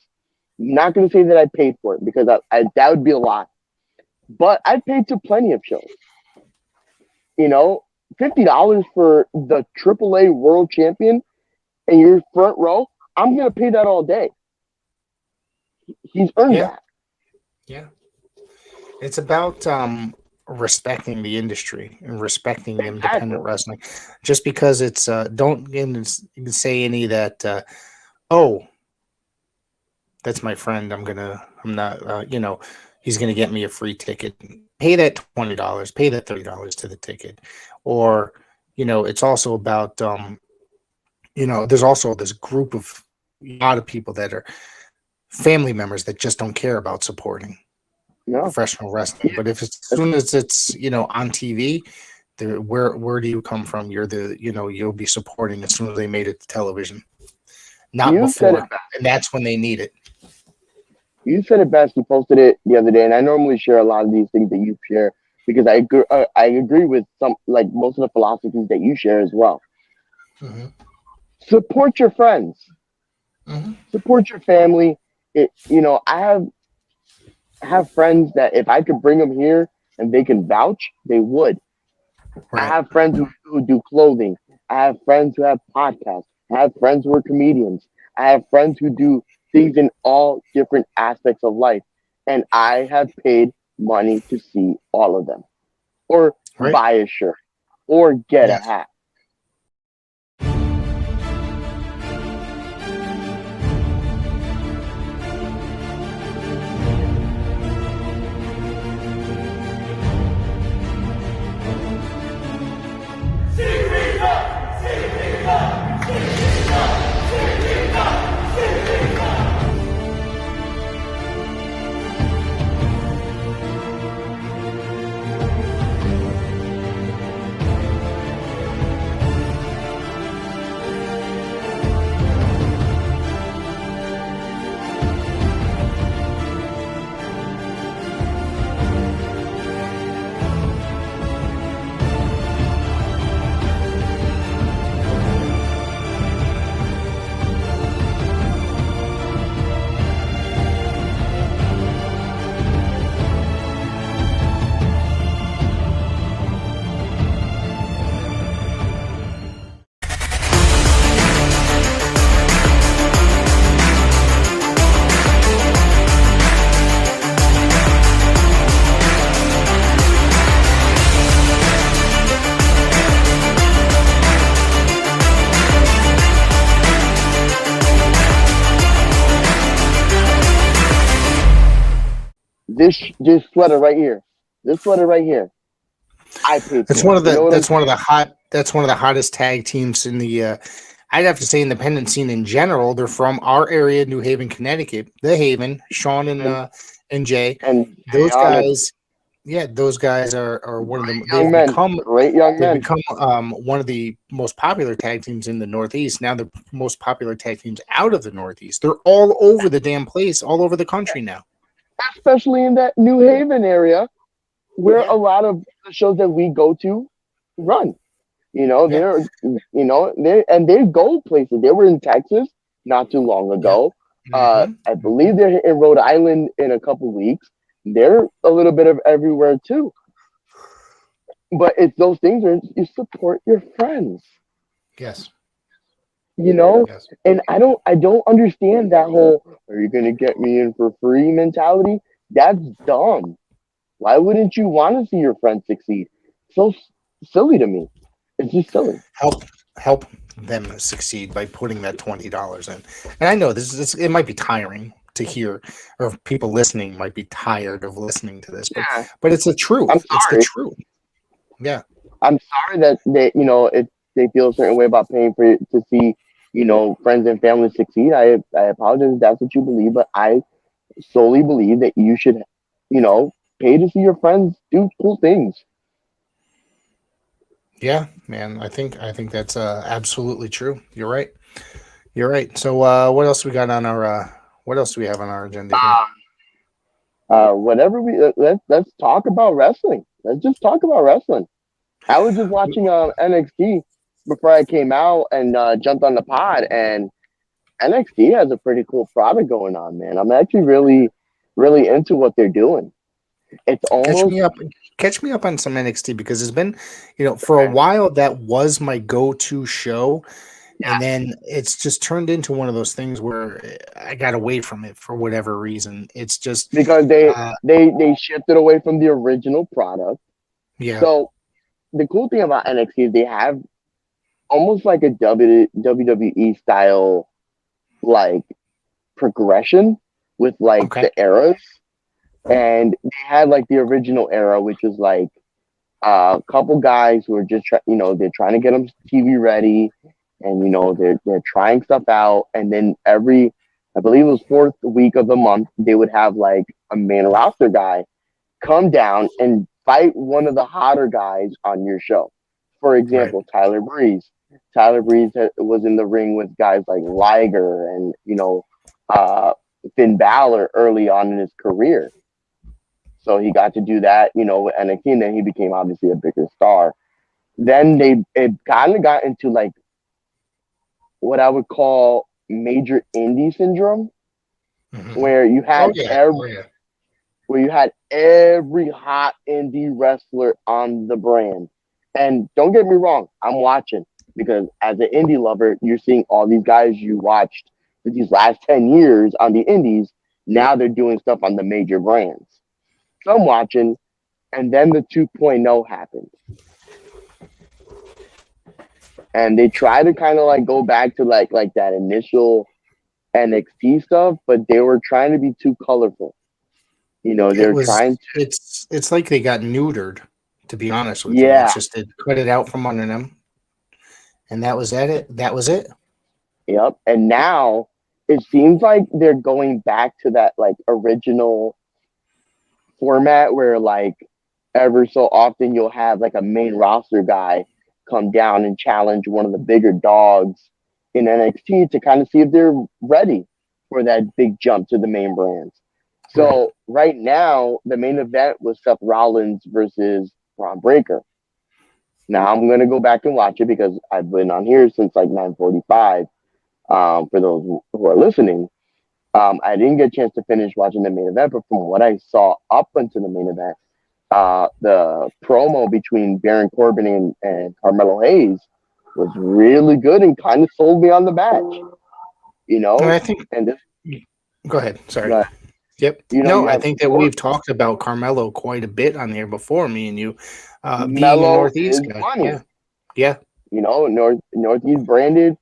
Not going to say that I paid for it because that would be a lot. But I paid to plenty of shows. You know, $50 for the AAA world champion and your front row. I'm going to pay that all day. He's earned yeah, that. yeah. It's about respecting the industry and respecting independent Exactly. wrestling. Just because it's don't say any that oh, that's my friend. I'm not, he's gonna get me a free ticket. Pay that $20, pay that $30 to the ticket, or it's also about there's also this group of a lot of people that are family members that just don't care about supporting No. professional wrestling. But if as soon as it's on TV, where do you come from? You're you'll be supporting as soon as they made it to television, not You said it before, best. and that's when they need it. You said it best. You posted it the other day, and I normally share a lot of these things that you share because I agree with some, like most of the philosophies that you share as well. Hmm. Support your friends, Hmm. support your family. I have friends that if I could bring them here and they can vouch, they would. I Right. have friends who do clothing. I have friends who have podcasts. I have friends who are comedians. I have friends who do things in all different aspects of life. And I have paid money to see all of them or Right. buy a shirt or get a Yes. hat. this sweater right here. This sweater right here. I paid. That's one of the that's one of the hottest tag teams in the I'd have to say independent scene in general. They're from our area, New Haven, Connecticut. The Haven, Sean and Jay. And Those guys, yeah, those guys are one of them. They've become great young men. They've become one of the most popular tag teams in the Northeast. Now they're most popular tag teams out of the Northeast. They're all over the damn place, all over the country now. Especially in that New Haven area, where a lot of the shows that we go to run. You know, they go places. They were in Texas not too long ago. I believe they're in Rhode Island in a couple weeks. They're a little bit of everywhere too. But it's those things where you support your friends. Yes. You know, and I don't understand that whole "are you gonna get me in for free" mentality. That's dumb. Why wouldn't you want to see your friends succeed? So silly to me. It's just silly. Help them succeed by putting that $20 in. And I know it might be tiring to hear, or people listening might be tired of listening to this, but it's the truth. It's the truth. Yeah. I'm sorry that they feel a certain way about paying to see, friends and family succeed. I apologize if that's what you believe, but I solely believe that you should, pay to see your friends do cool things. Yeah, man. I think that's absolutely true. You're right. So what else we got on our what else do we have on our agenda here? Let's talk about wrestling. Let's just talk about wrestling. I was just watching NXT before I came out and jumped on the pod, and NXT has a pretty cool product going on, man. I'm actually really, really into what they're doing. It's almost catch me up on some NXT, because it's been, for a while that was my go-to show, and then it's just turned into one of those things where I got away from it for whatever reason. It's just because they shifted away from the original product. Yeah. So the cool thing about NXT is they have almost like a WWE style like progression with the eras. And they had like the original era, which was like a couple guys who are just they're trying to get them TV ready, and they're trying stuff out. And then I believe it was fourth week of the month, they would have like a main roster guy come down and fight one of the hotter guys on your show. For example, Tyler Breeze. Tyler Breeze was in the ring with guys like Liger and Finn Balor early on in his career. So he got to do that, with NXT, and then he became obviously a bigger star. Then it kind of got into like what I would call major indie syndrome, where you had where you had every hot indie wrestler on the brand. And don't get me wrong, I'm watching, because as an indie lover, you're seeing all these guys you watched for these last 10 years on the indies. Now they're doing stuff on the major brands. So I'm watching, and then the 2.0 happened. And they try to kind of like go back to like that initial NXT stuff, but they were trying to be too colorful. It's like they got neutered, to be honest with you. It's just they cut it out from under them, and that was it. Yep. And now it seems like they're going back to that like original format where like ever so often you'll have like a main roster guy come down and challenge one of the bigger dogs in NXT to kind of see if they're ready for that big jump to the main brands. So right now, the main event was Seth Rollins versus Braun Breaker. Now I'm going to go back and watch it because I've been on here since like 9:45. For those who are listening, I didn't get a chance to finish watching the main event, but from what I saw up until the main event, the promo between Baron Corbin and Carmelo Hayes was really good and kind of sold me on the match. And I think. Go ahead. Sorry. Go ahead. Yep. I think that we've talked about Carmelo quite a bit on there before, me and you. Being a Northeast guy. Funny. Yeah. Northeast branded.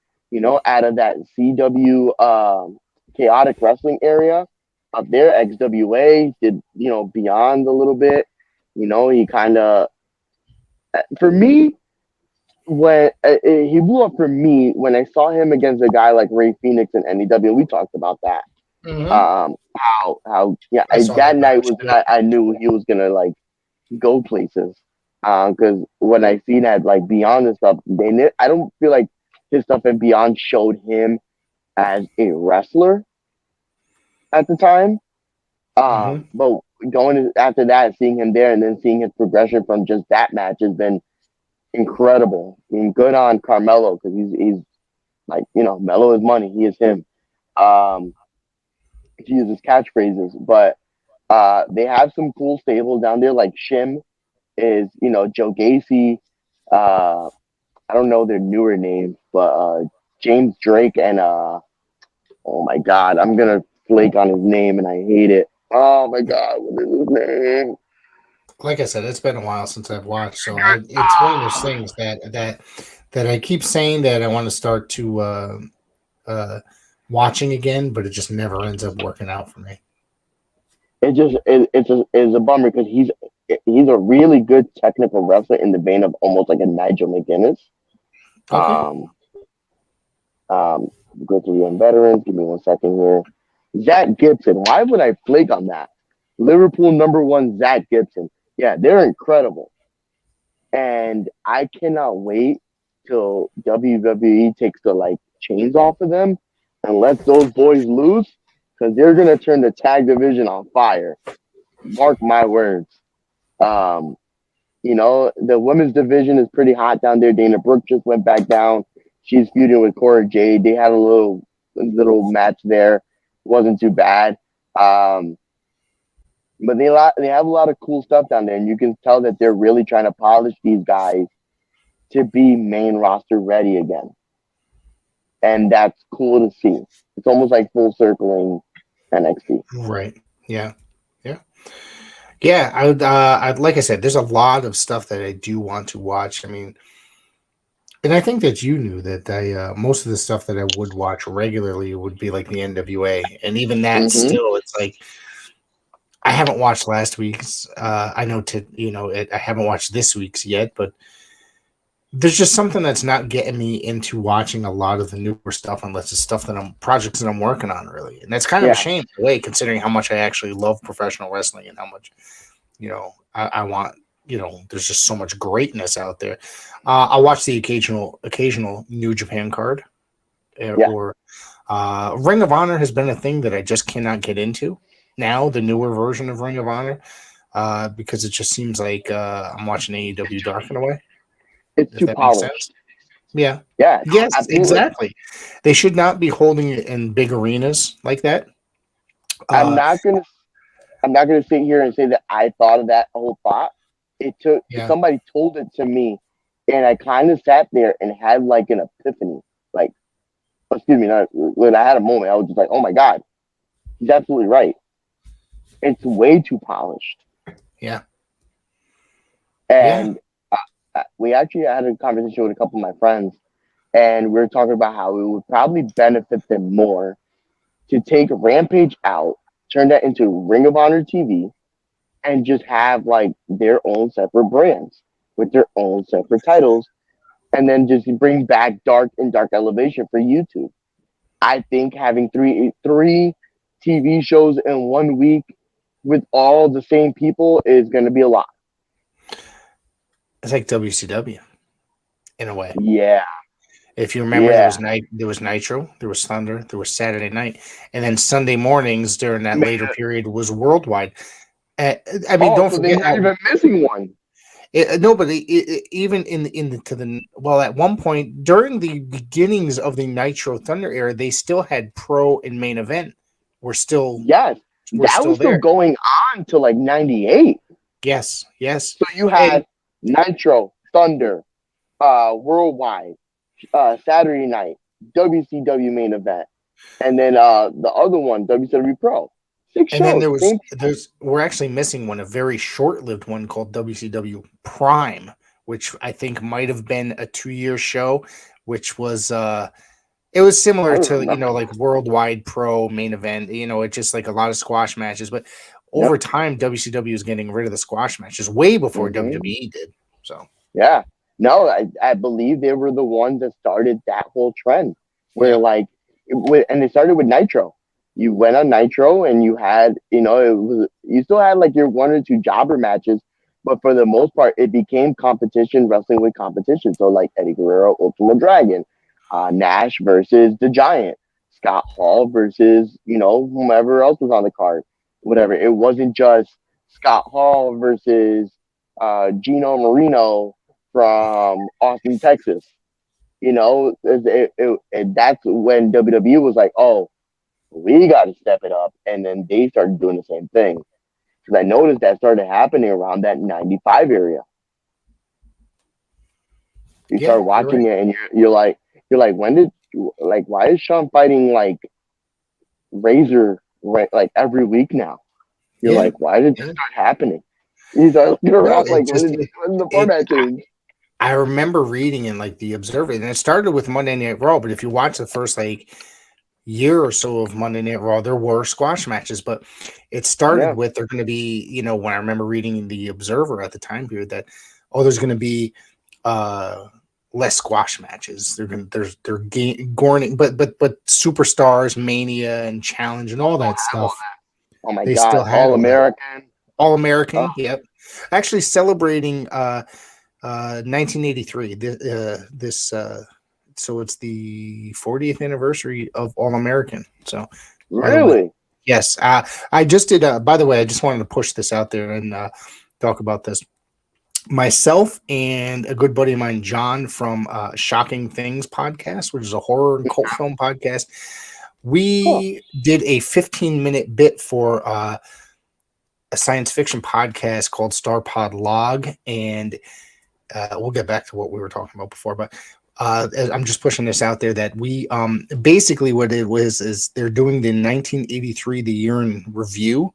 Out of that CW chaotic wrestling area. up there. XWA did, Beyond a little bit. He kind of, for me, when he blew up for me when I saw him against a guy like Ray Phoenix and NEW. We talked about that. Mhm. That night was when I knew he was gonna like go places. Because when I seen that like Beyond and stuff, I don't feel like his stuff in Beyond showed him as a wrestler at the time. But going after that, seeing him there, and then seeing his progression from just that match has been incredible. I mean, good on Carmelo, because he's like, Melo is money. He is him. He uses catchphrases, but they have some cool stables down there. Like Shim is, Joe Gacy. I don't know their newer names, but James Drake and oh my God, I'm gonna flake on his name and I hate it. Oh my God, what is his name? Like I said, it's been a while since I've watched, so it's one of those things that I keep saying that I want to start to watching again, but it just never ends up working out for me. It's a bummer, because he's a really good technical wrestler in the vein of almost like a Nigel McGuinness. Okay. Go through the veterans. Give me 1 second here. Zach Gibson. Why would I flake on that? Liverpool #1 Zach Gibson. Yeah, they're incredible. And I cannot wait till WWE takes the like chains off of them and lets those boys loose, because they're gonna turn the tag division on fire. Mark my words. The women's division is pretty hot down there. Dana Brooke just went back down. She's feuding with Cora Jade. They had a little match there. Wasn't too bad. But they have a lot of cool stuff down there, and you can tell that they're really trying to polish these guys to be main roster ready again. And that's cool to see. It's almost like full circling NXT. Right. Yeah. I'd like I said, there's a lot of stuff that I do want to watch. I mean, and I think that you knew that most of the stuff that I would watch regularly would be like the NWA, and even that still, it's like I haven't watched last week's. I know I haven't watched this week's yet, but there's just something that's not getting me into watching a lot of the newer stuff unless it's stuff projects that I'm working on, really. And that's kind of a shame in a way, considering how much I actually love professional wrestling and how much, I want, there's just so much greatness out there. I'll watch the occasional New Japan card or Ring of Honor has been a thing that I just cannot get into now, the newer version of Ring of Honor, because it just seems like I'm watching AEW Dark in a way. It's too polished. Yeah. Yeah. Yes, absolutely. exactly. They should not be holding it in big arenas like that. I'm not gonna sit here and say that I thought of that whole thought. It took somebody told it to me, and I kind of sat there and had like an epiphany. Like, excuse me, when I had a moment, I was just like, "Oh my God, he's absolutely right. It's way too polished." Yeah. And we actually had a conversation with a couple of my friends, and we were talking about how it would probably benefit them more to take Rampage out, turn that into Ring of Honor TV, and just have like their own separate brands with their own separate titles, and then just bring back Dark and Dark Elevation for YouTube. I think having three TV shows in 1 week with all the same people is going to be a lot. It's like WCW in a way. Yeah. If you remember, there was Nitro, there was Thunder, there was Saturday Night, and then Sunday mornings during that later period was Worldwide. I mean, don't forget, they're not even missing one. Even at one point during the beginnings of the Nitro Thunder era, they still had Pro and Main Event. That was still going on to like 98. Yes. So you had Nitro, Thunder, Worldwide, Saturday Night, WCW Main Event, and then the other one, WCW Pro. 6 shows. And then we're actually missing one, a very short-lived one called WCW Prime, which I think might have been a 2-year show, which was it It was similar I to, you remember. know, like Worldwide Pro main event, you know, it's just like a lot of squash matches. But over time, WCW is getting rid of the squash matches way before WWE did. So, Yeah. No, I believe they were the ones that started that whole trend where yeah. like, and they started with Nitro. You went on Nitro and you had, you know, you still had like your one or two jobber matches, but for the most part, it became competition wrestling with competition. So like Eddie Guerrero, Ultimate Dragon, Nash versus the Giant, Scott Hall versus, you know, whomever else was on the card, whatever. It wasn't just Scott Hall versus Gino Marino from Austin, Texas. You know, that's when WWE was like, oh, we got to step it up. And then they started doing the same thing. Because I noticed that started happening around that 95 area. You start watching it and you're like, why is Sean fighting like Razor like every week now? You're like, why did this start happening? You start looking around when did the format change? I remember reading in like the Observer, and it started with Monday Night Raw, but if you watch the first like year or so of Monday Night Raw, there were squash matches, but it started with they're going to be, you know, when I remember reading in the Observer at the time period that, there's going to be less squash matches. They're gorning, but Superstars, Mania, and Challenge, and all that stuff. Oh my God! All American. Yep. Actually, celebrating 1983. So it's the 40th anniversary of All American. So really, yes. I just did. By the way, I just wanted to push this out there and talk about this. Myself and a good buddy of mine, John from Shocking Things podcast, which is a horror and cult film podcast, we did a 15-minute bit for a science fiction podcast called STARPOD LOG, and we'll get back to what we were talking about before, but I'm just pushing this out there that we basically what it was is they're doing the 1983 the year in review,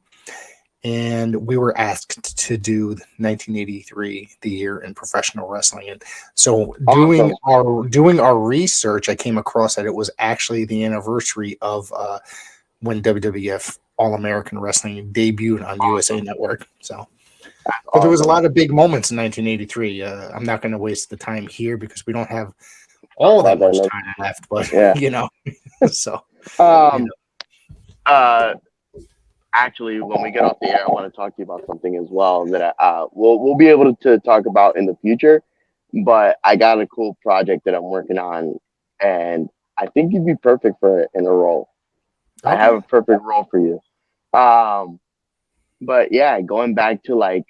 and we were asked to do 1983 the year in professional wrestling. And so doing our research, I came across that it was actually the anniversary of when WWF All American Wrestling debuted on USA Network. So but there was a lot of big moments in 1983. I'm not going to waste the time here because we don't have all that much time left, but you know, so. Actually, when we get off the air, I want to talk to you about something as well that we'll be able to talk about in the future. But I got a cool project that I'm working on, and I think you'd be perfect for it in a role. Okay. I have a perfect role for you. But yeah, going back to like,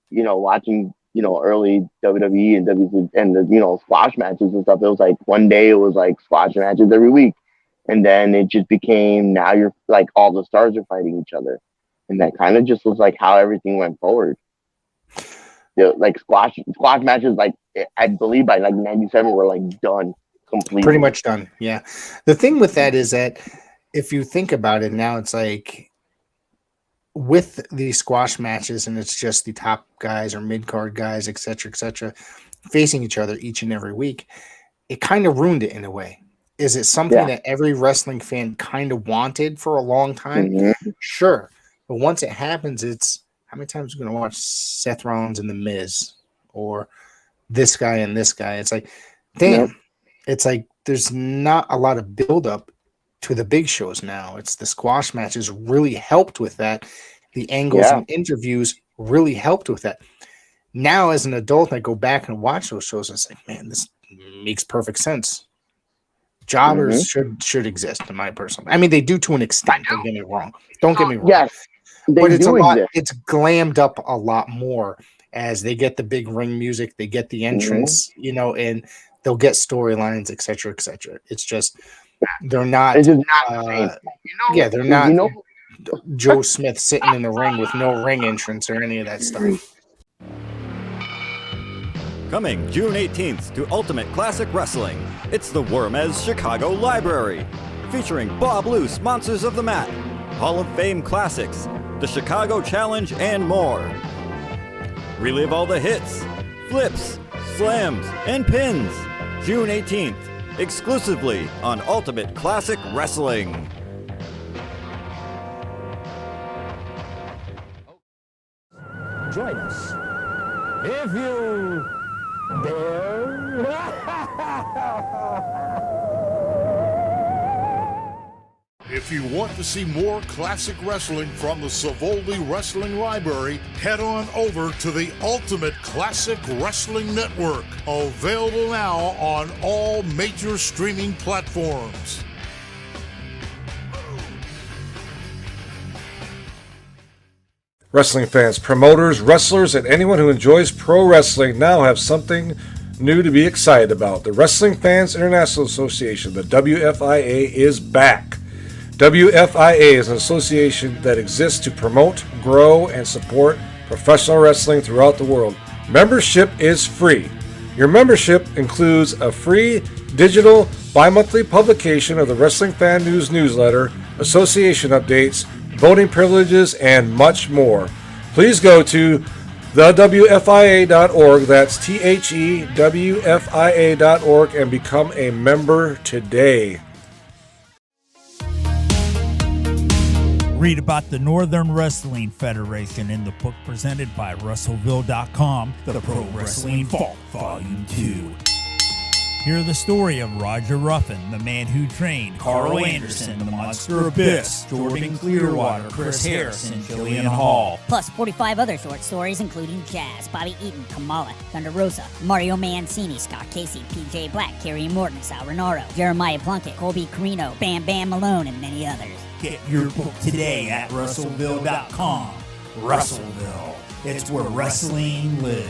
you know, watching, you know, early WWE and WCW and the, you know, squash matches and stuff. It was like one day it was like squash matches every week. And then it just became now you're like all the stars are fighting each other. And that kind of just was like how everything went forward. You know, like squash matches, like I believe by like 97 were like done completely. Pretty much done. Yeah. The thing with that is that if you think about it now, it's like with the squash matches and it's just the top guys or mid-card guys, et cetera, facing each other each and every week, it kind of ruined it in a way. Is it something that every wrestling fan kind of wanted for a long time? Mm-hmm. Sure. But once it happens, it's how many times are you going to watch Seth Rollins and The Miz or this guy and this guy? It's like, damn. Yep. It's like there's not a lot of buildup to the big shows now. It's the squash matches really helped with that. The angles and interviews really helped with that. Now, as an adult, I go back and watch those shows and say, man, this makes perfect sense. Jobbers should exist, in my personal. I mean, they do to an extent. Don't get me wrong. Yes, but it's a lot. It's glammed up a lot more as they get the big ring music, they get the entrance, you know, and they'll get storylines, et cetera, et cetera. It's just they're not. It's just not the same. You know, they're not. You know, Joe Smith sitting in the ring with no ring entrance or any of that stuff. Coming June 18th to Ultimate Classic Wrestling, it's the Wormez Chicago Library, featuring Bob Loose Monsters of the Mat, Hall of Fame Classics, the Chicago Challenge, and more. Relive all the hits, flips, slams, and pins. June 18th, exclusively on Ultimate Classic Wrestling. Join us if you dare. If you want to see more classic wrestling from the Savoldi Wrestling Library, head on over to the Ultimate Classic Wrestling Network, available now on all major streaming platforms. Wrestling fans, promoters, wrestlers, and anyone who enjoys pro wrestling now have something new to be excited about. The Wrestling Fans International Association, the WFIA, is back. WFIA is an association that exists to promote, grow, and support professional wrestling throughout the world. Membership is free. Your membership includes a free digital bi-monthly publication of the Wrestling Fan News newsletter, association updates, voting privileges, and much more. Please go to thewfia.org, that's THEWFIA.org, and become a member today. Read about the Northern Wrestling Federation in the book presented by Wrestleville.com, The Pro Wrestling Vault, Volume 2. Hear the story of Roger Ruffin, the man who trained Carl Anderson, the Monster Abyss, Jordan Clearwater, Chris Harris, and Jillian Hall. Plus 45 other short stories including Jazz, Bobby Eaton, Kamala, Thunder Rosa, Mario Mancini, Scott Casey, PJ Black, Kerry Morton, Sal Renaro, Jeremiah Plunkett, Colby Carino, Bam Bam Malone, and many others. Get your book today at Wrestleville.com. Wrestleville, it's where wrestling lives.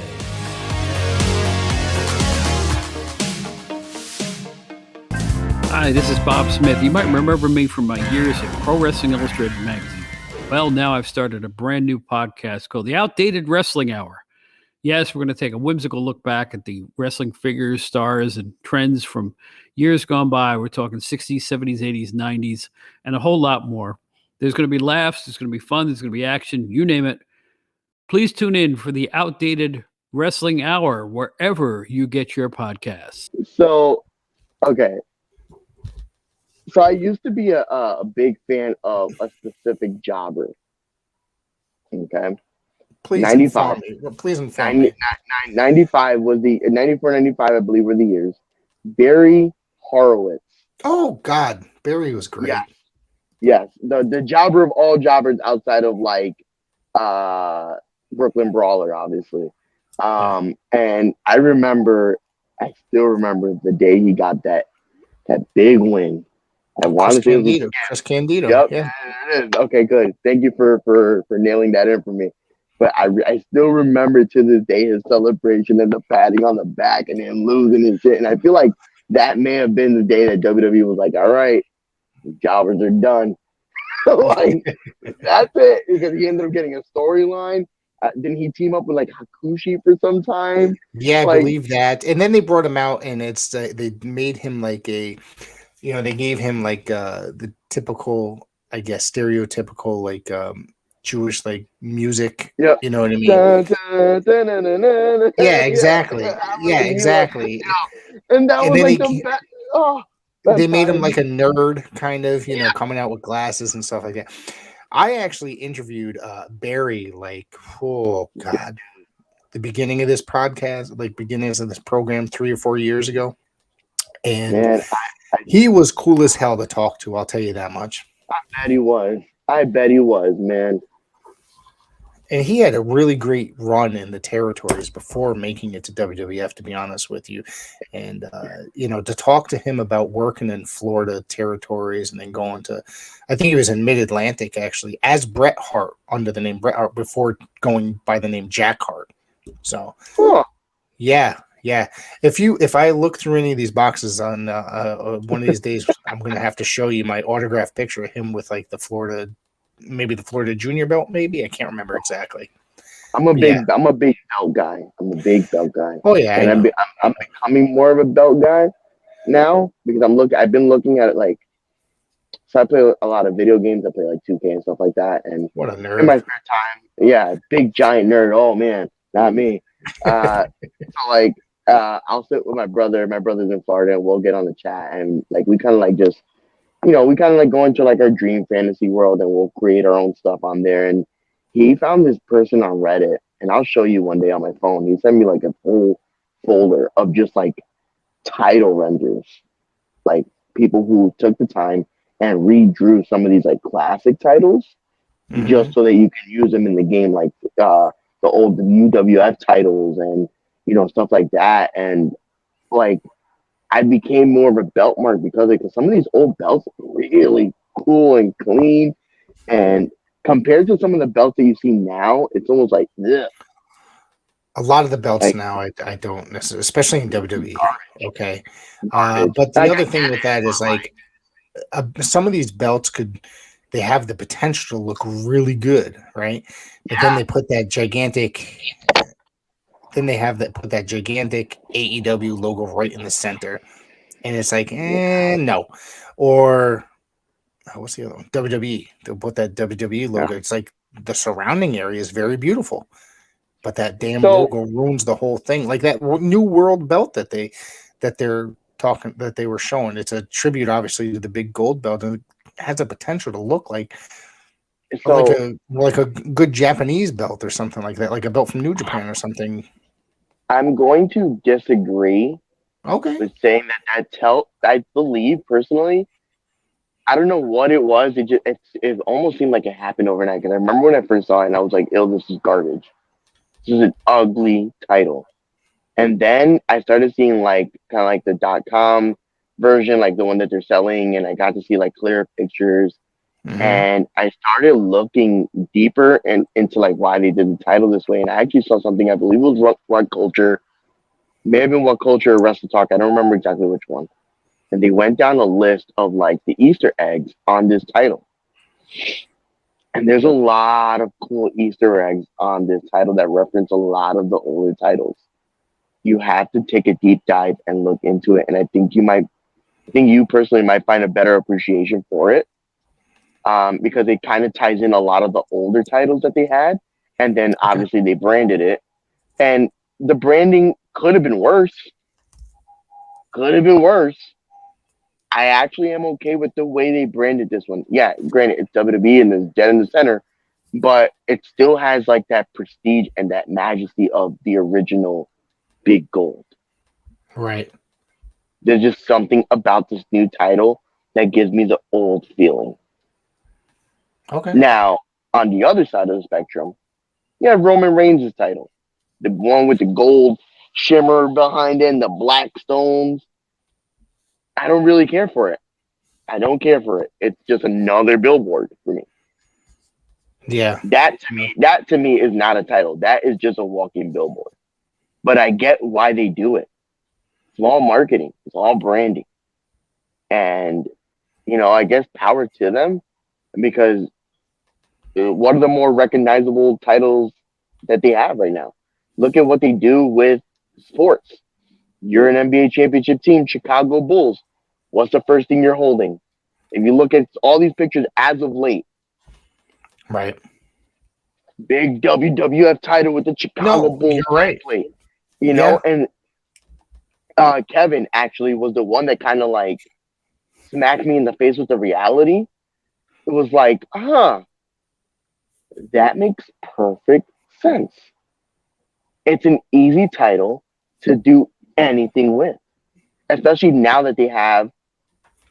Hi, this is Bob Smith. You might remember me from my years at Pro Wrestling Illustrated magazine. Well, now I've started a brand new podcast called The Outdated Wrestling Hour. Yes, we're going to take a whimsical look back at the wrestling figures, stars, and trends from years gone by. We're talking 60s, 70s, 80s, 90s, and a whole lot more. There's going to be laughs, there's going to be fun, there's going to be action, you name it. Please tune in for The Outdated Wrestling Hour wherever you get your podcasts. So, okay. So I used to be a big fan of a specific jobber. Okay. Please 95. inform me. Please inform me. 95 was the 94, 95, I believe, were the years. Barry Horowitz. Oh God, Barry was great. Yeah. Yes. The jobber of all jobbers outside of like Brooklyn Brawler, obviously. And I still remember the day he got that big win. I want to say Chris Candido. Yep. Yeah. Okay, good. Thank you for nailing that in for me. But I still remember to this day his celebration and the patting on the back and him losing his shit. And I feel like that may have been the day that WWE was like, all right, the jobbers are done. Like, that's it. Because he ended up getting a storyline. Didn't he team up with like Hakushi for some time? Yeah, I believe that. And then they brought him out and it's they made him like they gave him like the typical, I guess, stereotypical like Jewish like music. Yeah, you know what I mean? Yeah, exactly. Yeah, exactly. And that was like they made him like a nerd, kind of, coming out with glasses and stuff like that. I actually interviewed Barry, like, oh God, the beginning of this podcast, like beginnings of this program 3 or 4 years ago, and he was cool as hell to talk to. I'll tell you that much. I bet he was, man. And he had a really great run in the territories before making it to WWF, to be honest with you. And, to talk to him about working in Florida territories and then going to, I think he was in Mid-Atlantic, actually, as Bret Hart, under the name Bret Hart, before going by the name Jack Hart. So, yeah. If I look through any of these boxes on one of these days, I'm going to have to show you my autographed picture of him with like the Florida junior belt, maybe. I can't remember exactly. I'm a big belt guy. Oh yeah, and I'm becoming more of a belt guy now because I've been looking at it like. So I play a lot of video games. I play like 2K and stuff like that. And what a nerd! In my spare time, yeah, big giant nerd. Oh man, not me. So like I'll sit with my brother. My brother's in Florida, and we'll get on the chat, and like we kind of like just, we kind of like go into like our dream fantasy world, and we'll create our own stuff on there. And he found this person on Reddit, and I'll show you one day on my phone. He sent me like a whole folder of just like title renders, like people who took the time and redrew some of these like classic titles just so that you can use them in the game, like the old UWF titles and stuff like that. And like I became more of a belt mark because some of these old belts are really cool and clean, and compared to some of the belts that you see now, it's almost like ugh. A lot of the belts Like, now, I don't necessarily, especially in WWE. Okay, but the other thing with that is like some of these belts they have the potential to look really good, right? But then they put that gigantic. Then they put that gigantic AEW logo right in the center, and it's like, no. Or what's the other one? WWE. They'll put that WWE logo. It's like the surrounding area is very beautiful, but that damn logo ruins the whole thing. Like that New World belt that they were showing. It's a tribute, obviously, to the big gold belt, and it has the potential to look like a good Japanese belt or something like that, like a belt from New Japan or something. I'm going to disagree. Okay. With saying that I believe personally, I don't know what it was. It almost seemed like it happened overnight. Because I remember when I first saw it, and I was like, "Ew, this is garbage. This is an ugly title." And then I started seeing like kind of like the .com version, like the one that they're selling, and I got to see like clearer pictures. And I started looking deeper into like why they did the title this way. And I actually saw something, I believe it was What Culture, may have been What Culture or Wrestle Talk. I don't remember exactly which one. And they went down a list of like the Easter eggs on this title. And there's a lot of cool Easter eggs on this title that reference a lot of the older titles. You have to take a deep dive and look into it. And I think you personally might find a better appreciation for it. Because it kind of ties in a lot of the older titles that they had. And then obviously they branded it. And the branding could have been worse. I actually am okay with the way they branded this one. Yeah, granted, it's WWE and there's dead in the center, but it still has like that prestige and that majesty of the original Big Gold. Right. There's just something about this new title that gives me the old feeling. Okay. Now, on the other side of the spectrum, you have Roman Reigns' title. The one with the gold shimmer behind it and the black stones. I don't really care for it. It's just another billboard for me. Yeah. That to me is not a title. That is just a walking billboard. But I get why they do it. It's all marketing. It's all branding. And, I guess power to them, because one of the more recognizable titles that they have right now. Look at what they do with sports. You're an NBA championship team, Chicago Bulls. What's the first thing you're holding? If you look at all these pictures as of late, right? Big WWF title with the Chicago Bulls. You're right. Plate, and Kevin actually was the one that kind of like smacked me in the face with the reality. It was like, that makes perfect sense. It's an easy title to do anything with, especially now that they have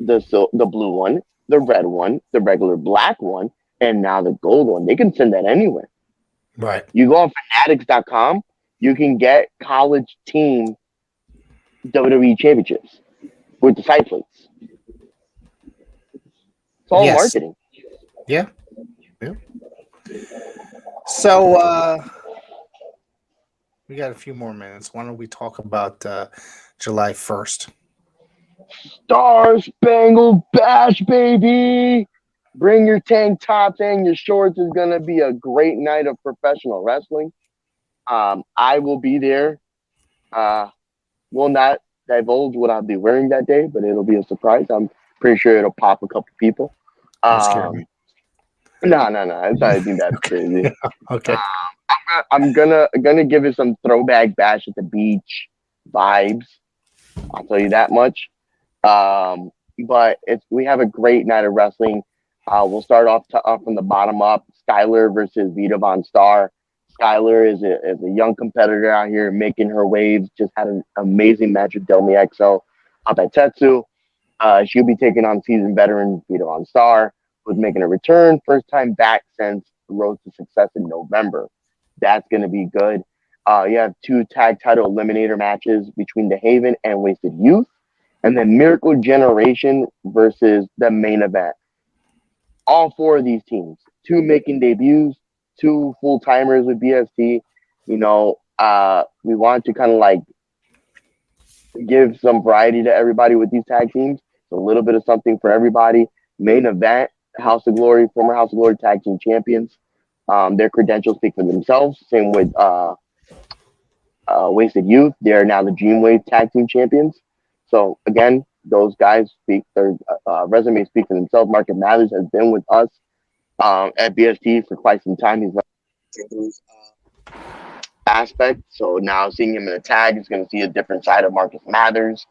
the blue one, the red one, the regular black one, and now the gold one. They can send that anywhere. Right. You go on fanatics.com, you can get college team WWE championships with the side plates. It's all marketing. Yeah. So we got a few more minutes. Why don't we talk about July 1st? Star Spangled Bash, baby! Bring your tank tops and your shorts. Is going to be a great night of professional wrestling. I will be there. Will not divulge what I'll be wearing that day, but it'll be a surprise. I'm pretty sure it'll pop a couple people. No. It's not anything that crazy. Okay. I'm gonna give it some throwback Bash at the beach vibes. I'll tell you that much. But we have a great night of wrestling. We'll start off from the bottom up. Skylar versus Vita Von Star. Skylar is a young competitor out here making her waves. Just had an amazing match with Delmi XO up at Tetsu. She'll be taking on seasoned veteran Vita Von Star, who's making a return. First time back since the Road to Success in November. That's going to be good. You have 2 tag title eliminator matches between The Haven and Wasted Youth. And then Miracle Generation versus the main event. All 4 of these teams, 2 making debuts, 2 full-timers with BST. You know, we want to kind of like give some variety to everybody with these tag teams. It's a little bit of something for everybody. Main event, House of Glory, former House of Glory tag team champions. Their credentials speak for themselves. Same with Wasted Youth. They're now the Dreamwave tag team champions. So again, those guys speak, their resumes speak for themselves. Market Mathers has been with us at BST for quite some time. He's his aspect. So now seeing him in a tag is going to see a different side of Marcus Mathers.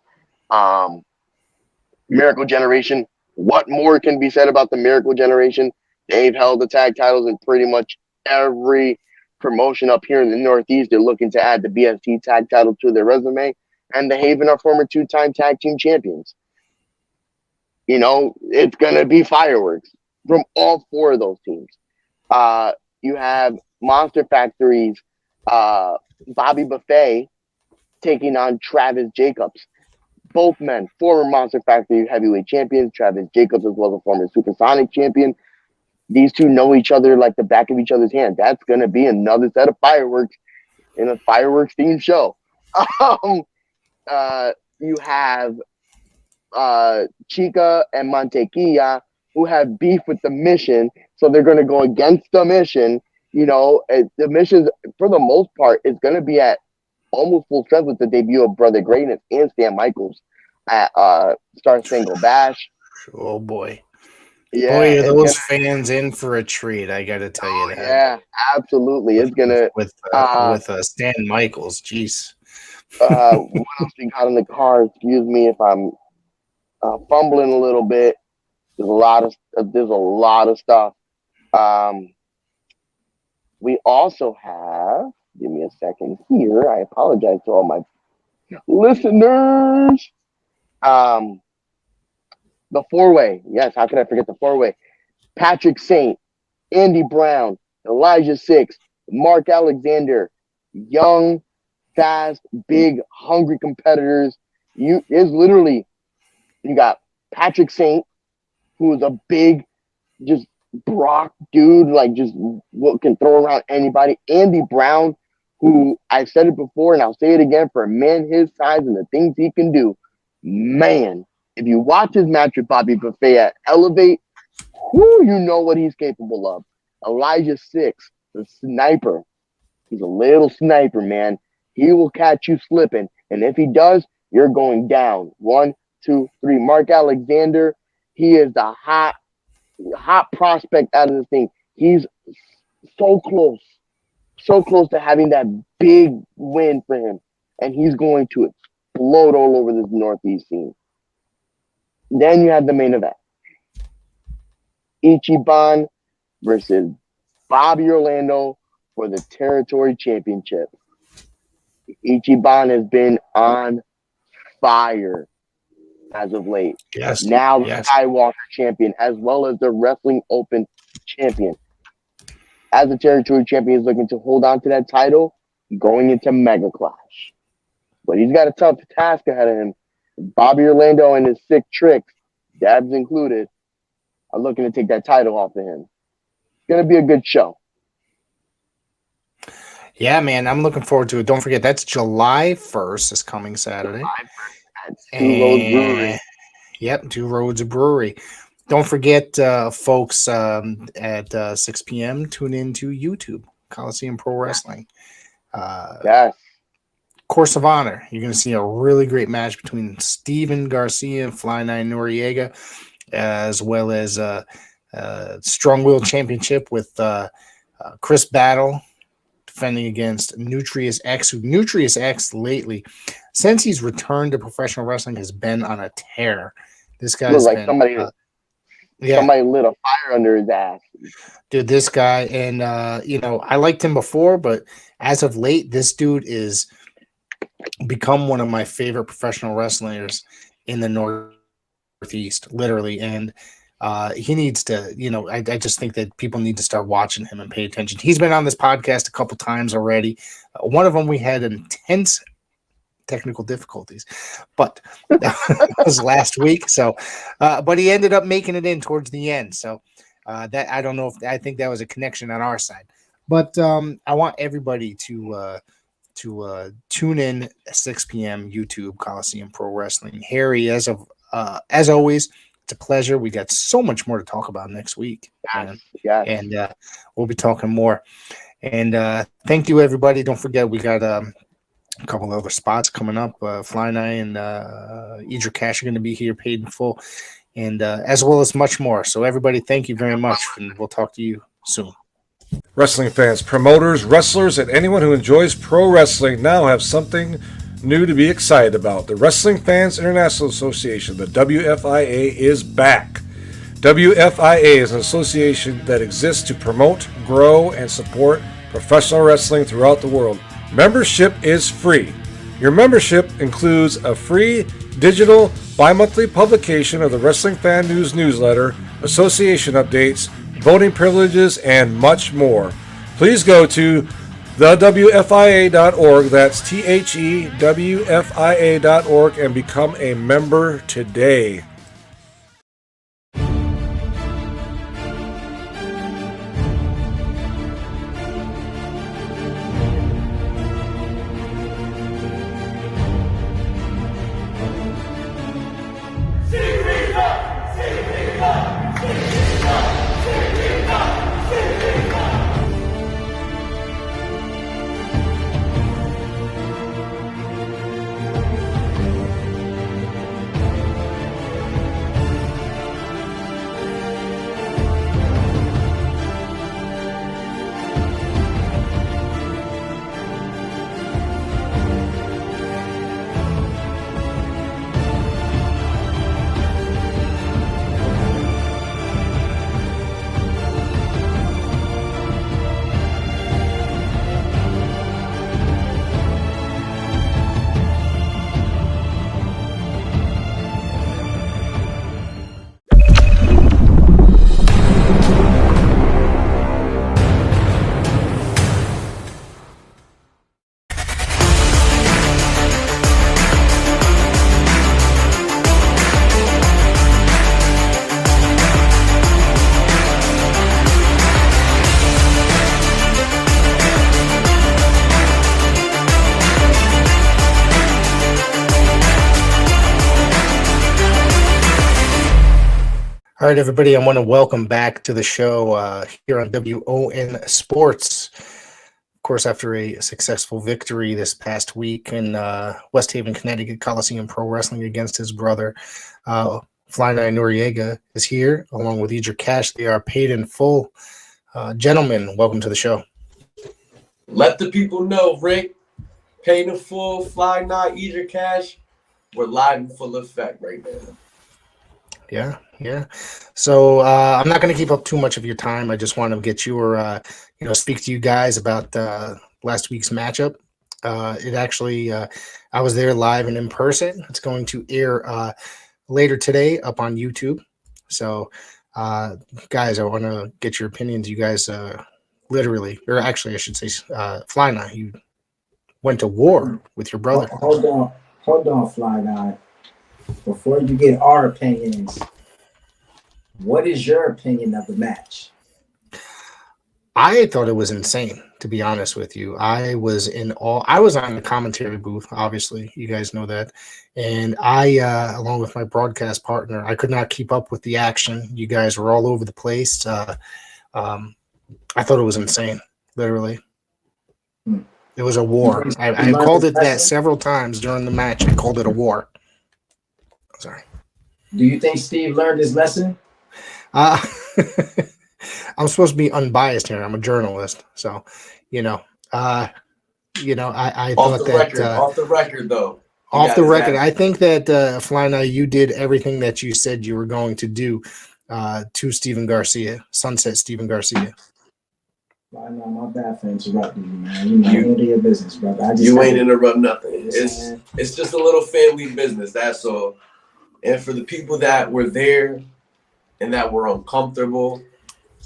Miracle Generation. What more can be said about the Miracle Generation? They've held the tag titles in pretty much every promotion up here in the Northeast. They're looking to add the BST tag title to their resume. And the Haven are former 2-time tag team champions. You know, it's going to be fireworks from all 4 of those teams. You have Monster Factory's Bobby Buffet taking on Travis Jacobs. Both men, former Monster Factory heavyweight champions. Travis Jacobs as well as a former Supersonic champion. These 2 know each other like the back of each other's hand. That's going to be another set of fireworks in a fireworks-themed show. You have Chica and Mantequilla, who have beef with the Mission, so they're going to go against the Mission. You know, the Mission, for the most part, is going to be at almost full strength with the debut of Brother Greatness and Stan Michaels at Star Spangled Bash. Oh boy. Yeah, boy, are those fans in for a treat, I gotta tell you that. Yeah, absolutely. It's gonna with Stan Michaels. Jeez. What else we got in the car? Excuse me if I'm fumbling a little bit. There's a lot of stuff. We also have. Give me a second here. I apologize to all my listeners. The 4-way. Yes, how could I forget the 4-way? Patrick Saint, Andy Brown, Elijah Six, Mark Alexander, young, fast, big, hungry competitors. You got Patrick Saint, who is a big, just Brock dude, like just what can throw around anybody. Andy Brown, who I've said it before and I'll say it again, for a man his size and the things he can do, man. If you watch his match with Bobby Buffet at Elevate, you know what he's capable of. Elijah Six, the sniper. He's a little sniper, man. He will catch you slipping. And if he does, you're going down. 1, 2, 3. Mark Alexander, he is the hot prospect out of this thing. He's so close to having that big win for him. And he's going to explode all over this Northeast scene. Then you have the main event. Ichiban versus Bobby Orlando for the territory championship. Ichiban has been on fire as of late. Yes. Now the Skywalker champion, as well as the Wrestling Open champion. As the territory champion is looking to hold on to that title, going into Mega Clash. But he's got a tough task ahead of him. Bobby Orlando and his sick tricks, dabs included, are looking to take that title off of him. It's going to be a good show. Yeah, man, I'm looking forward to it. Don't forget, that's July 1st, this coming Saturday. Two Roads Brewery. Yep, Two Roads Brewery. Don't forget, folks, at 6 p.m., tune in to YouTube, Coliseum Pro Wrestling. Yes. Course of Honor. You're going to see a really great match between Steven Garcia and Fly Ni Noreaga, as well as Strong Will Championship with Chris Battle defending against Nutrius X, who Nutrius X lately since he's returned to professional wrestling, has been on a tear. This guy's Looks like been, somebody lit a fire under his ass. Dude, this guy, and I liked him before, but as of late, this dude is become one of my favorite professional wrestlers in the Northeast, literally. And he needs to, I just think that people need to start watching him and pay attention. He's been on this podcast a couple times already. One of them we had intense technical difficulties, but that was last week. So, but he ended up making it in towards the end. So that I don't know if I think that was a connection on our side, but I want everybody to tune in at 6 p.m. YouTube Coliseum Pro Wrestling. Harry, as always, it's a pleasure. We got so much more to talk about next week. Yeah. And we'll be talking more. And thank you, everybody. Don't forget, we got a couple of other spots coming up. Fly Ni and Idra Cash are going to be here, paid in full, and as well as much more. So, everybody, thank you very much, and we'll talk to you soon. Wrestling fans, promoters, wrestlers, and anyone who enjoys pro wrestling now have something new to be excited about. The Wrestling Fans International Association, the WFIA, is back. WFIA is an association that exists to promote, grow, and support professional wrestling throughout the world. Membership is free. Your membership includes a free digital bi-monthly publication of the Wrestling Fan News newsletter, association updates, voting privileges, and much more. Please go to thewfia.org, that's THEWFIA.org, and become a member today. All right, everybody, I want to welcome back to the show here on WON Sports. Of course, after a successful victory this past week in West Haven, Connecticut, Coliseum Pro Wrestling against his brother, Fly Ni Noreaga is here, along with Idra Cash. They are paid in full. Gentlemen, welcome to the show. Let the people know, Rick, Paid in Full, Fly Ni, Idra Cash, we're live in full effect right now. Yeah. So I'm not going to keep up too much of your time. I just want to get your, speak to you guys about last week's matchup. It actually, I was there live and in person. It's going to air later today up on YouTube. So, guys, I want to get your opinions. You guys literally, or actually, I should say, Fly Ni, you went to war with your brother. Hold on, Fly Ni. Before you get our opinions, what is your opinion of the match? I thought it was insane, to be honest with you. I was in awe. I was on the commentary booth, obviously. You guys know that. And I, along with my broadcast partner, I could not keep up with the action. You guys were all over the place. I thought it was insane, literally. It was a war. I called it that several times during the match. I called it a war. Sorry. Do you think Steve learned his lesson? I'm supposed to be unbiased here. I'm a journalist, so I off thought the that record, off the record though. Off the record, I think that Fly Ni, you did everything that you said you were going to do to Steven Garcia, Sunset Steven Garcia. I know, my bad for interrupting you, man. You know, handle your business, brother. You ain't interrupt nothing. It's just a little family business, that's all. And for the people that were there and that were uncomfortable,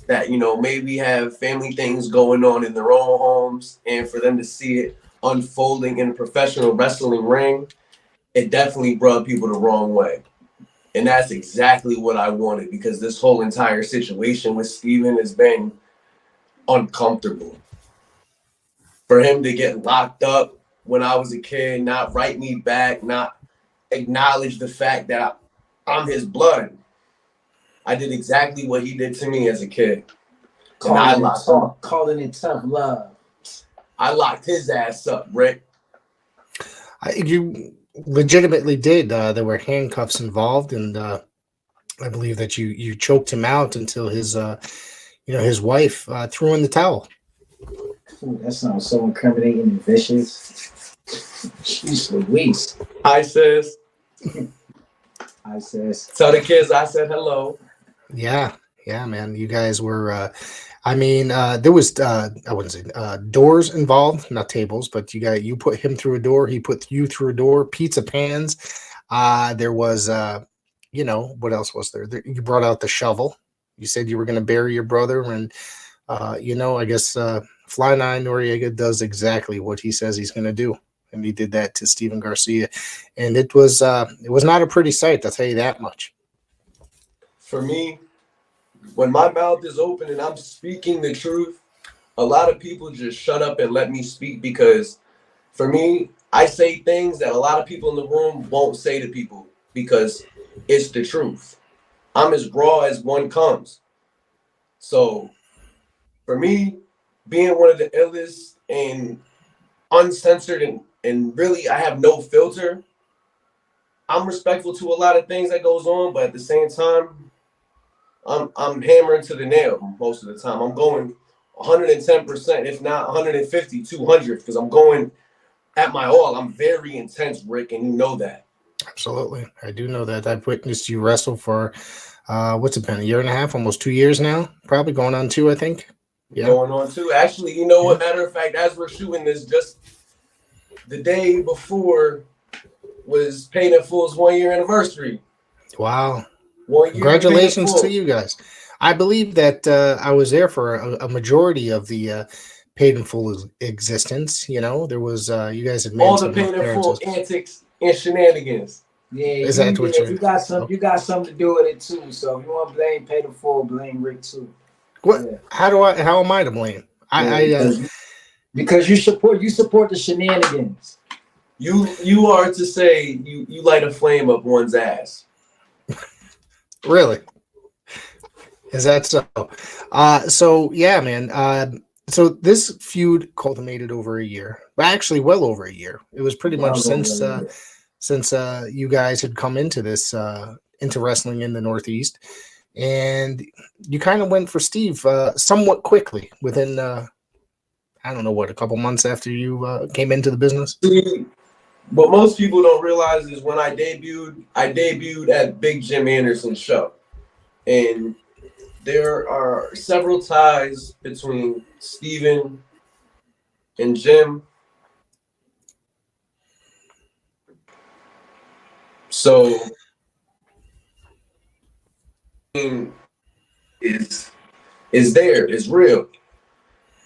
that, you know, maybe have family things going on in their own homes, and for them to see it unfolding in a professional wrestling ring, it definitely brought people the wrong way. And that's exactly what I wanted, because this whole entire situation with Steven has been uncomfortable. For him to get locked up when I was a kid, not write me back, not acknowledge the fact that I'm his blood. I did exactly what he did to me as a kid. Calling it tough love. I locked his ass up, Rick. You legitimately did. There were handcuffs involved, and I believe that you choked him out until his his wife threw in the towel. Ooh, that sounds so incriminating and vicious. Jeez Louise. Hi, sis. Hi, sis. Tell the kids I said hello. Yeah, man. You guys were. There was I wouldn't say doors involved, not tables, but you put him through a door, he put you through a door, pizza pans. There was what else was there? You brought out the shovel. You said you were going to bury your brother, and I guess Fly Ni Noreaga does exactly what he says he's going to do, and he did that to Steven Garcia, and it was not a pretty sight, I'll tell you that much. For me, when my mouth is open and I'm speaking the truth, a lot of people just shut up and let me speak, because for me, I say things that a lot of people in the room won't say to people, because it's the truth. I'm as raw as one comes. So for me, being one of the illest and uncensored and really I have no filter, I'm respectful to a lot of things that goes on, but at the same time, I'm hammering to the nail most of the time. I'm going 110%, if not 150, 200, because I'm going at my all. I'm very intense, Rick, and you know that. Absolutely. I do know that. I've witnessed you wrestle for, what's it been, a year and a half, almost 2 years now? Probably going on 2, I think. Yeah. Going on 2. Actually, you know what? Matter of fact, as we're shooting this, just the day before was PainNFullto's 1-year anniversary. Wow. 1 year. Congratulations to you guys. I believe that I was there for a majority of the PainNFull existence. You know, there was you guys had made all the PainNFull antics and shenanigans. Yeah, is that what you got some? You got something to do with it too. So if you want to blame PainNFull, blame Rick too. What? Yeah. How am I to blame? Because you support the shenanigans. You are to say you light a flame up one's ass. Really? Is that so? So yeah, man. So this feud culminated over a year. Actually, well over a year. It was pretty much since you guys had come into this into wrestling in the Northeast, and you kind of went for Steve somewhat quickly within I don't know what, a couple months after you came into the business. What most people don't realize is when I debuted at Big Jim Anderson's show. And there are several ties between Steven and Jim. So is there, is real.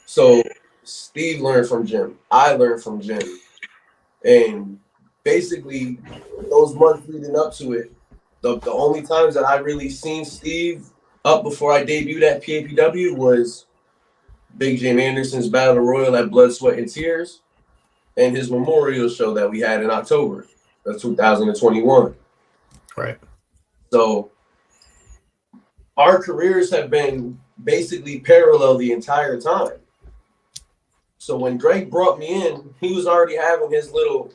So Steve learned from Jim. I learned from Jim. And basically, those months leading up to it, the only times that I really seen Steve up before I debuted at PAPW was Big Jim Anderson's Battle Royal at Blood, Sweat, and Tears, and his memorial show that we had in October of 2021. Right. So our careers have been basically parallel the entire time. So when Greg brought me in, he was already having his little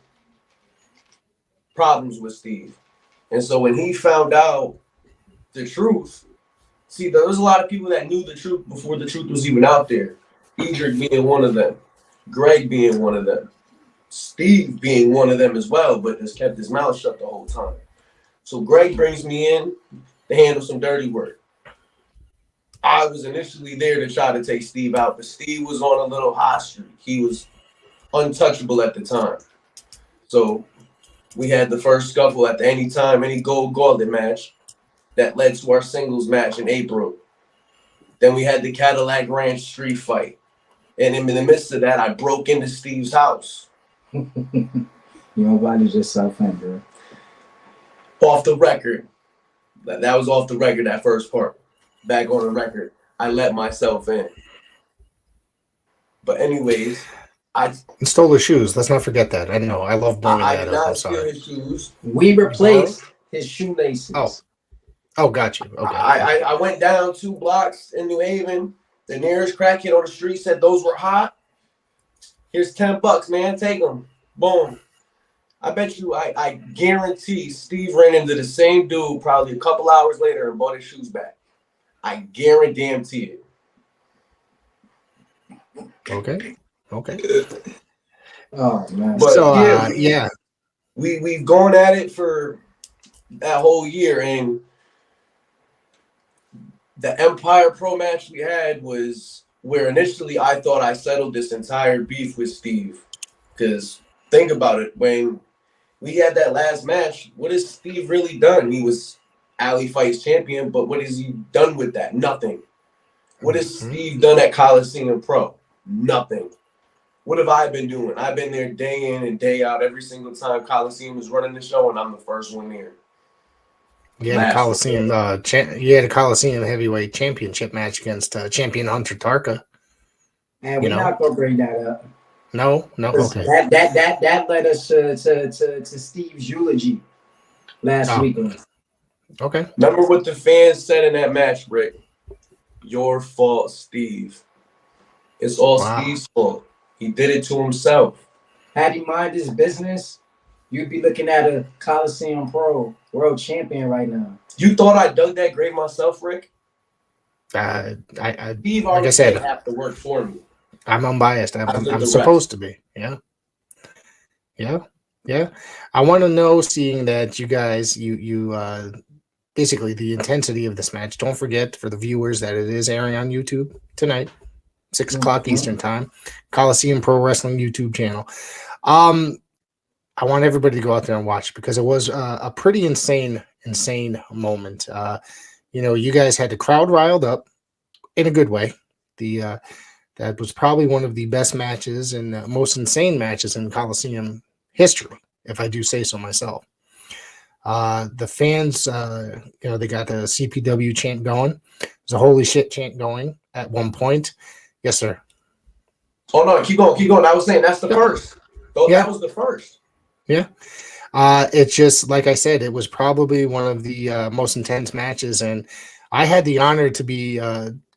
problems with Steve. And so when he found out the truth, see, there was a lot of people that knew the truth before the truth was even out there. Edric being one of them, Greg being one of them. Steve being one of them as well, but has kept his mouth shut the whole time. So Greg brings me in to handle some dirty work. I was initially there to try to take Steve out, but Steve was on a little hot streak. He was untouchable at the time. So we had the first scuffle at the Any Gold Gauntlet match that led to our singles match in April. Then we had the Cadillac Ranch street fight. And in the midst of that, I broke into Steve's house. Your body's just self-handler. Off the record. That was off the record, that first part. Back on the record. I let myself in. But anyways, I stole his shoes. Let's not forget that. I know. I love blowing that up. I'm sorry. His shoes. We replaced his shoelaces. Oh, got you. Okay. I went down 2 blocks in New Haven. The nearest crackhead on the street said those were hot. Here's $10, man. Take them. Boom. I bet you, I guarantee Steve ran into the same dude probably a couple hours later and bought his shoes back. I guarantee it. Okay. Oh man. But so we've gone at it for that whole year, and the Empire Pro match we had was where initially I thought I settled this entire beef with Steve. Because think about it, when we had that last match, what has Steve really done? He was Alley Fights champion, but what has he done with that? Nothing. What has Steve done at Coliseum Pro? Nothing. What have I been doing? I've been there day in and day out every single time Coliseum is running the show, and I'm the first one there. You had a Coliseum, a Coliseum heavyweight championship match against champion Hunter Tarka. And we're not gonna bring that up. No. Okay. That led us to Steve's eulogy last weekend. Okay. Remember what the fans said in that match, Rick? Your fault, Steve. It's all Steve's fault. He did it to himself. Had he mind his business, you'd be looking at a Coliseum Pro world champion right now. You thought I dug that grave myself, Rick? Steve already like I said, have to work for me. I'm unbiased. I'm supposed to be. Yeah. I want to know, seeing that you guys, you basically the intensity of this match. Don't forget, for the viewers, that it is airing on YouTube tonight, 6 o'clock Eastern time, Coliseum Pro Wrestling YouTube channel. I want everybody to go out there and watch it because it was a pretty insane moment. You guys had the crowd riled up in a good way. That was probably one of the best matches and most insane matches in Coliseum history, if I do say so myself. The fans, they got the CPW chant going. There's a holy shit chant going at one point. Yes, sir. Oh, no, keep going. I was saying that's the first. That was the first. Yeah. It's just, like I said, it was probably one of the most intense matches. And I had the honor to be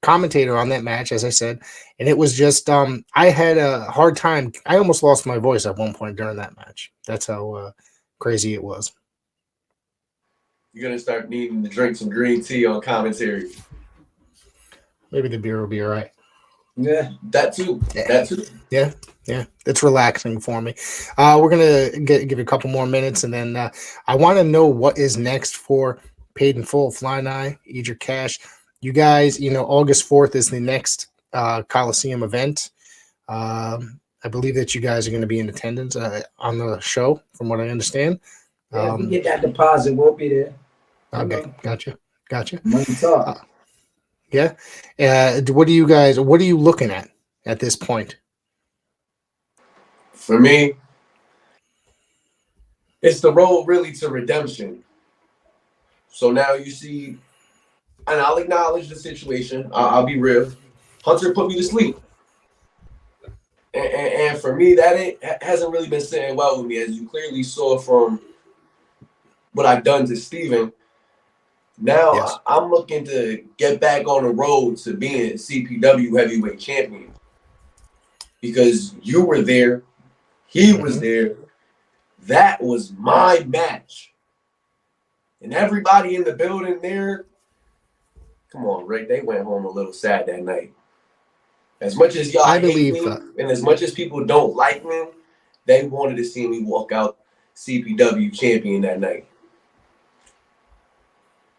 commentator on that match, as I said. And it was just, I had a hard time. I almost lost my voice at one point during that match. That's how crazy it was. You're going to start needing to drink some green tea on commentary. Maybe the beer will be all right. Yeah, that too. Yeah. It's relaxing for me. We're gonna give a couple more minutes, and then I want to know what is next for Paid in Full, Fly Ni, Eat Your Cash. You guys, August 4th is the next Coliseum event. I believe that you guys are going to be in attendance on the show, from what I understand. If we get that deposit, we'll be there. Okay, gotcha. Money talk. Yeah. What are you looking at this point? For me, it's the road really to redemption. So now you see, and I'll acknowledge the situation. I'll be real. Hunter put me to sleep. And for me, that hasn't really been sitting well with me, as you clearly saw from what I've done to Steven. Now yes. I'm looking to get back on the road to being CPW heavyweight champion. Because you were there. He was there. That was my match. And everybody in the building there, come on, Rick, they went home a little sad that night. As much as y'all hate me, and as much as people don't like me, they wanted to see me walk out CPW champion that night.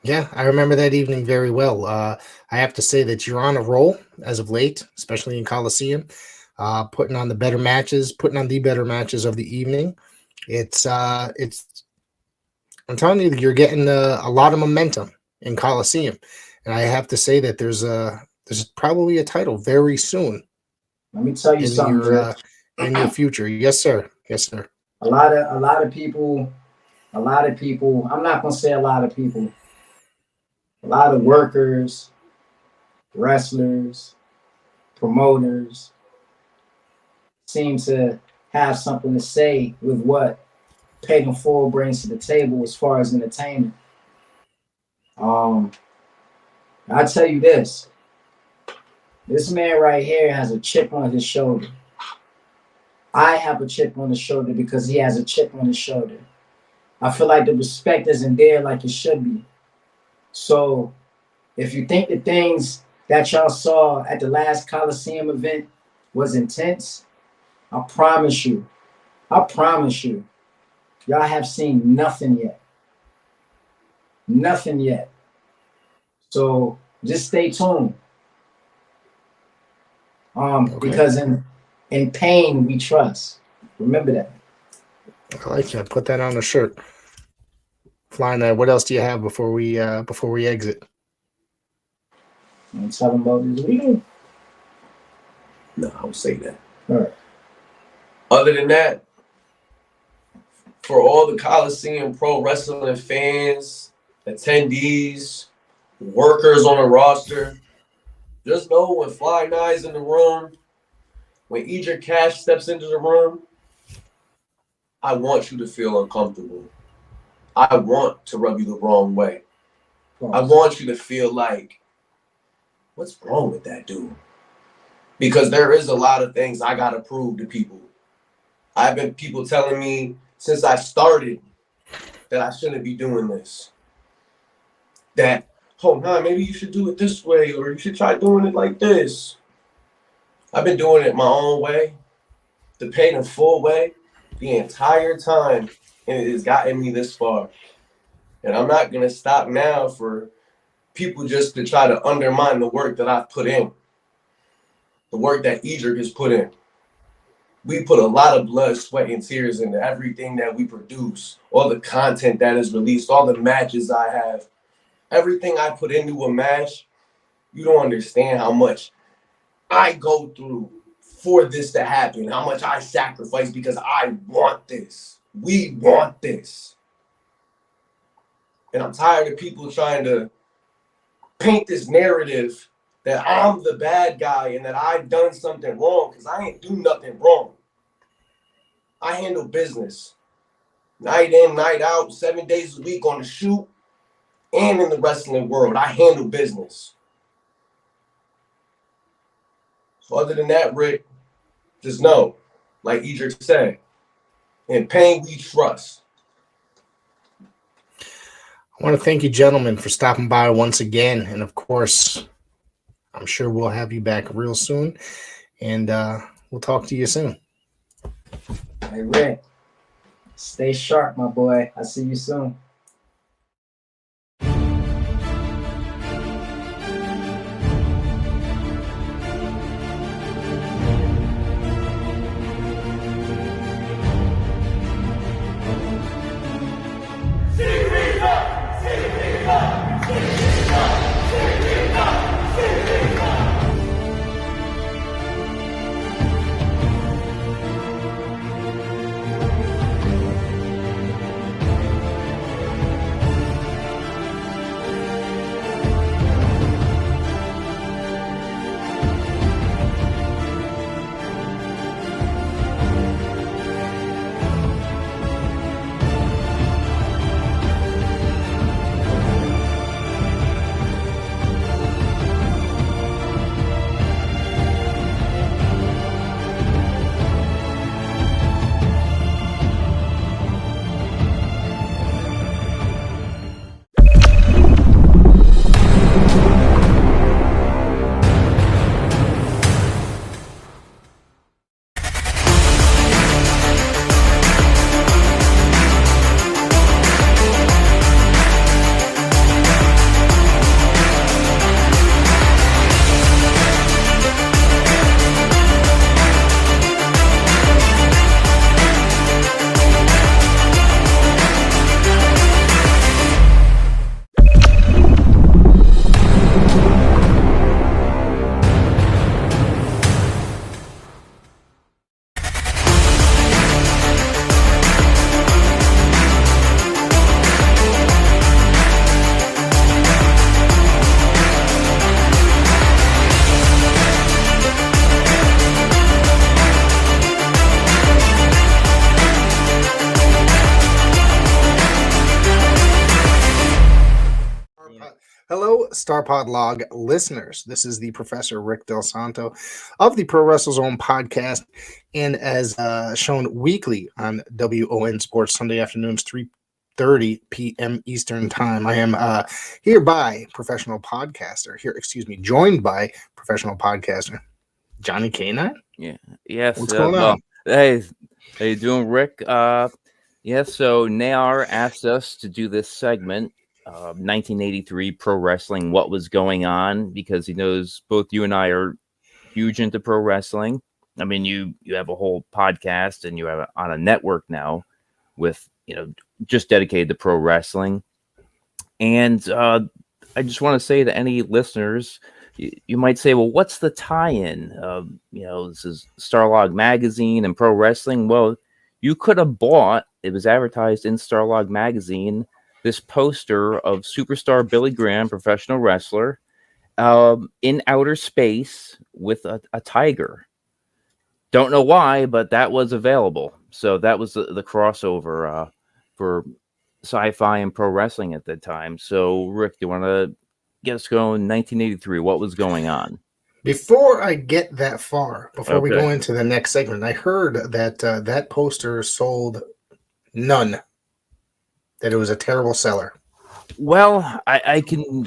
Yeah, I remember that evening very well. I have to say that you're on a roll as of late, especially in Coliseum, putting on the better matches of the evening. It's I'm telling you, you're getting a lot of momentum in Coliseum, and I have to say that there's probably a title very soon. Let me tell you something, Rich. In your future. Yes, sir. Yes, sir. A lot of people. I'm not gonna say a lot of people. A lot of workers, wrestlers, promoters seem to have something to say with what PainNFullto brings to the table as far as entertainment. I tell you this man right here has a chip on his shoulder. I have a chip on the shoulder because he has a chip on his shoulder. I feel like the respect isn't there like it should be. So if you think the things that y'all saw at the last Coliseum event was intense, I promise you, y'all have seen nothing yet. Nothing yet. So just stay tuned. Because in pain we trust. Remember that. I like that. Put that on a shirt. Fly Ni, what else do you have before we exit? And tell them about this weekend. No, I won't say that. All right. Other than that, for all the Coliseum Pro Wrestling fans, attendees, workers on the roster, just know when Fly Ni's in the room, when Edric Cash steps into the room, I want you to feel uncomfortable. I want to rub you the wrong way. I want you to feel like, what's wrong with that dude? Because there is a lot of things I got to prove to people. I've been people telling me since I started that I shouldn't be doing this. That, oh, no, maybe you should do it this way, or you should try doing it like this. I've been doing it my own way, the PainNFullto way, the entire time, and it has gotten me this far. And I'm not going to stop now for people just to try to undermine the work that I've put in, the work that Edric has put in. We put a lot of blood, sweat, and tears into everything that we produce, all the content that is released, all the matches I have. Everything I put into a match, you don't understand how much I go through for this to happen, how much I sacrifice because I want this. We want this. And I'm tired of people trying to paint this narrative that I'm the bad guy and that I've done something wrong, because I ain't do nothing wrong. I handle business. Night in, night out, 7 days a week on the shoot and in the wrestling world. I handle business. So other than that, Rick, just know, like Edric said, in pain we trust. I want to thank you, gentlemen, for stopping by once again. And of course, I'm sure we'll have you back real soon. And we'll talk to you soon. Hey, Rick, stay sharp, my boy. I'll see you soon. StarPod Log listeners. This is the Professor Rick Del Santo of the Pro Wrestle Zone podcast, and as shown weekly on WON Sports Sunday afternoons, 3:30 p.m. Eastern Time. I am joined by professional podcaster Johnny K9. Yeah. Yes. What's going on? Hey, how you doing, Rick? So Nair asked us to do this segment, 1983 pro wrestling, what was going on, because he knows both you and I are huge into pro wrestling. I mean, you have a whole podcast and you have on a network now with, just dedicated to pro wrestling. And I just want to say to any listeners, you might say, well, what's the tie-in? This is Starlog magazine and pro wrestling. Well, you could have bought, it was advertised in Starlog magazine, this poster of superstar Billy Graham, professional wrestler, in outer space with a tiger. Don't know why, but that was available. So that was the crossover for sci-fi and pro wrestling at that time. So, Rick, do you want to get us going? 1983, what was going on? Before I get that far, before we go into the next segment, I heard that that poster sold none, that it was a terrible seller. Well, I can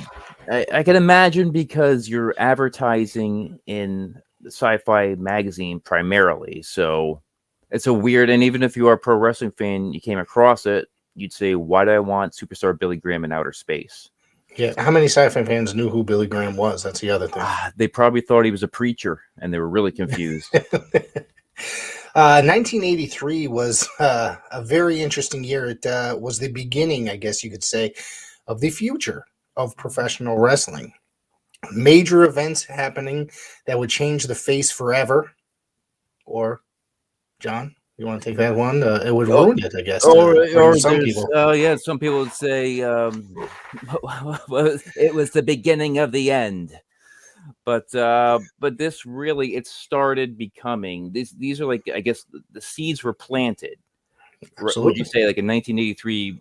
imagine, because you're advertising in sci-fi magazine primarily. So it's a weird, and even if you are a pro wrestling fan, you came across it, you'd say, why do I want superstar Billy Graham in outer space? Yeah, how many sci-fi fans knew who Billy Graham was? That's the other thing. They probably thought he was a preacher, and they were really confused. 1983 was a very interesting year. It was the beginning, I guess you could say, of the future of professional wrestling. Major events happening that would change the face forever. Or, John, you want to take that one? It would ruin it, I guess. Or some people. Some people would say it was the beginning of the end. But this really, it started becoming, these are like, I guess the seeds were planted. Absolutely. Would you say, like in 1983,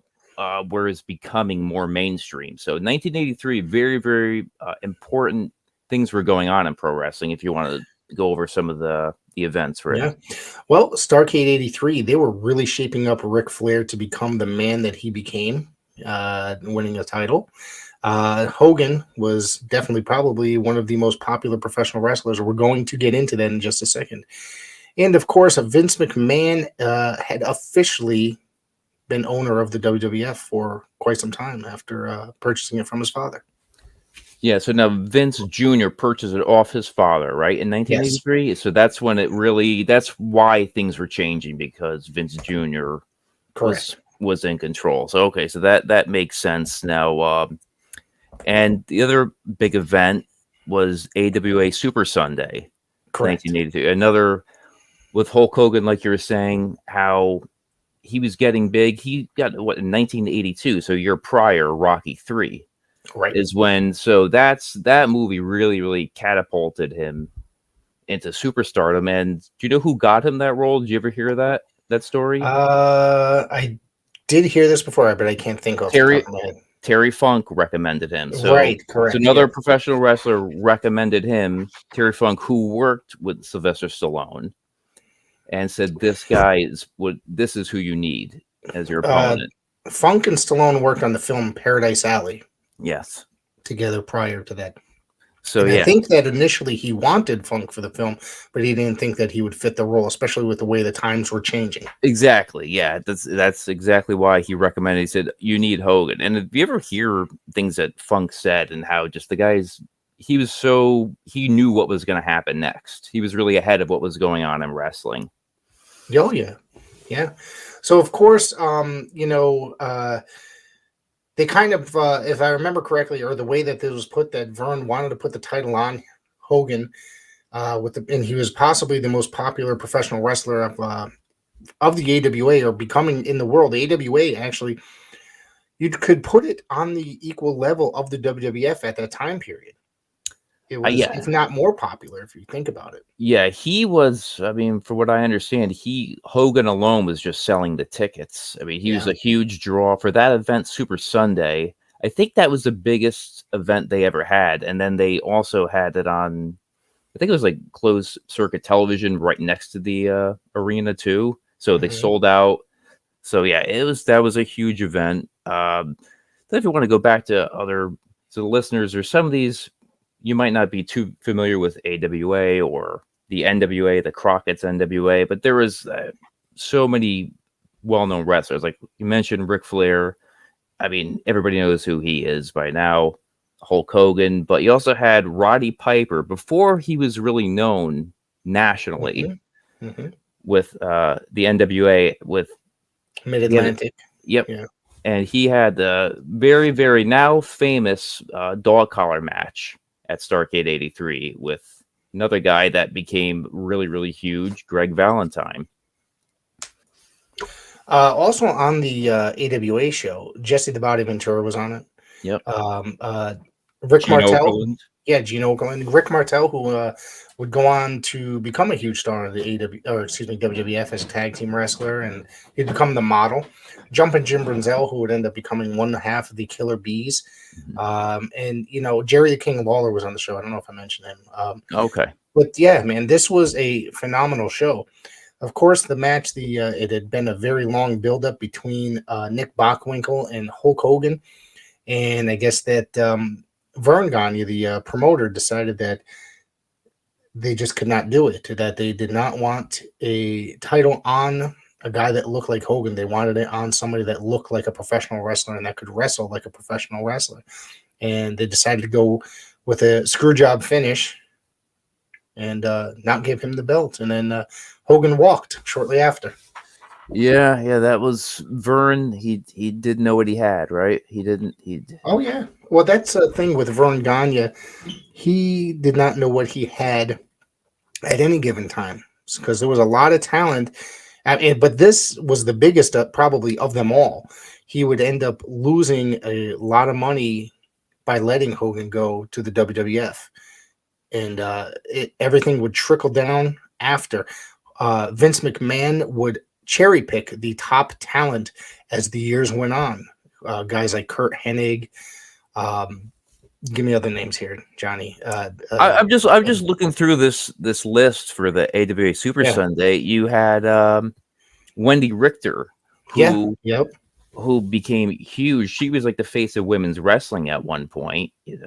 where it's becoming more mainstream? So 1983, very, very important things were going on in pro wrestling, if you want to go over some of the events, right? Yeah. Well, Starrcade 83, they were really shaping up Ric Flair to become the man that he became, winning a title. Hogan was definitely probably one of the most popular professional wrestlers. We're going to get into that in just a second. And of course, Vince McMahon had officially been owner of the WWF for quite some time after purchasing it from his father. Yeah, so now Vince Jr. purchased it off his father, right, in 1983? Yes. So that's when that's why things were changing, because Vince Jr. was in control. So, okay, so that makes sense now. And the other big event was AWA Super Sunday, 1982. Another, with Hulk Hogan, like you were saying, how he was getting big. He got, in 1982, so a year prior, Rocky III. Right. Is when, so that movie really, really catapulted him into superstardom. And do you know who got him that role? Did you ever hear that story? I did hear this before, but I can't think of the top of my head. Terry Funk recommended him. So, right, correct. So another professional wrestler recommended him, Terry Funk, who worked with Sylvester Stallone, and said, this is who you need as your opponent. Funk and Stallone worked on the film Paradise Alley. Yes. Together prior to that. So I think that initially he wanted Funk for the film, but he didn't think that he would fit the role, especially with the way the times were changing. Exactly. Yeah. That's exactly why he recommended. He said, you need Hogan. And if you ever hear things that Funk said and how just the guys, he knew what was going to happen next. He was really ahead of what was going on in wrestling. Oh, yeah. Yeah. So, of course, they kind of, if I remember correctly, or the way that this was put, that Vern wanted to put the title on Hogan, and he was possibly the most popular professional wrestler of the AWA, or becoming in the world. The AWA, actually, you could put it on the equal level of the WWF at that time period. It was, if not more popular, if you think about it. Yeah, he was, I mean, for what I understand, Hogan alone was just selling the tickets. I mean, he was a huge draw for that event, Super Sunday. I think that was the biggest event they ever had. And then they also had it on, I think it was like closed circuit television right next to the arena too. So they sold out. So yeah, that was a huge event. Then if you want to go back to the listeners, or some of these, you might not be too familiar with AWA or the NWA, the Crockett's NWA, but there was so many well-known wrestlers. Like you mentioned, Ric Flair. I mean, everybody knows who he is by now. Hulk Hogan, but you also had Roddy Piper before he was really known nationally with the NWA with Mid-Atlantic. Yep. Yeah. And he had the very, very now famous dog collar match at Starrcade 83 with another guy that became really, really huge, Greg Valentine. Also on the AWA show, Jesse the Body Ventura was on it. Yep. Rick Gino Martel. Okerlund. Yeah, Gino Okerlund. Rick Martel, who would go on to become a huge star of the WWF as a tag team wrestler, and he'd become the model. Jumpin' Jim Brunzell, who would end up becoming one half of the Killer Bees. And, Jerry the King Lawler was on the show. I don't know if I mentioned him. Okay. But yeah, man, this was a phenomenal show. Of course, the match, it had been a very long buildup between Nick Bockwinkel and Hulk Hogan. And I guess that Vern Gagne, the promoter, decided that they just could not do it, that they did not want a title on a guy that looked like Hogan. They wanted it on somebody that looked like a professional wrestler and that could wrestle like a professional wrestler. And they decided to go with a screw job finish and not give him the belt. And then Hogan walked shortly after. Yeah, that was Vern. He didn't know what he had, right? Oh yeah. Well, that's a thing with Vern Gagne. He did not know what he had at any given time because there was a lot of talent. But this was the biggest probably of them all. He would end up losing a lot of money by letting Hogan go to the WWF. And everything would trickle down after. Vince McMahon would cherry pick the top talent as the years went on. Guys like Kurt Hennig. Give me other names here, Johnny. I'm just looking through this list for the AWA Super Sunday. You had Wendy Richter, who became huge. She was like the face of women's wrestling at one point, in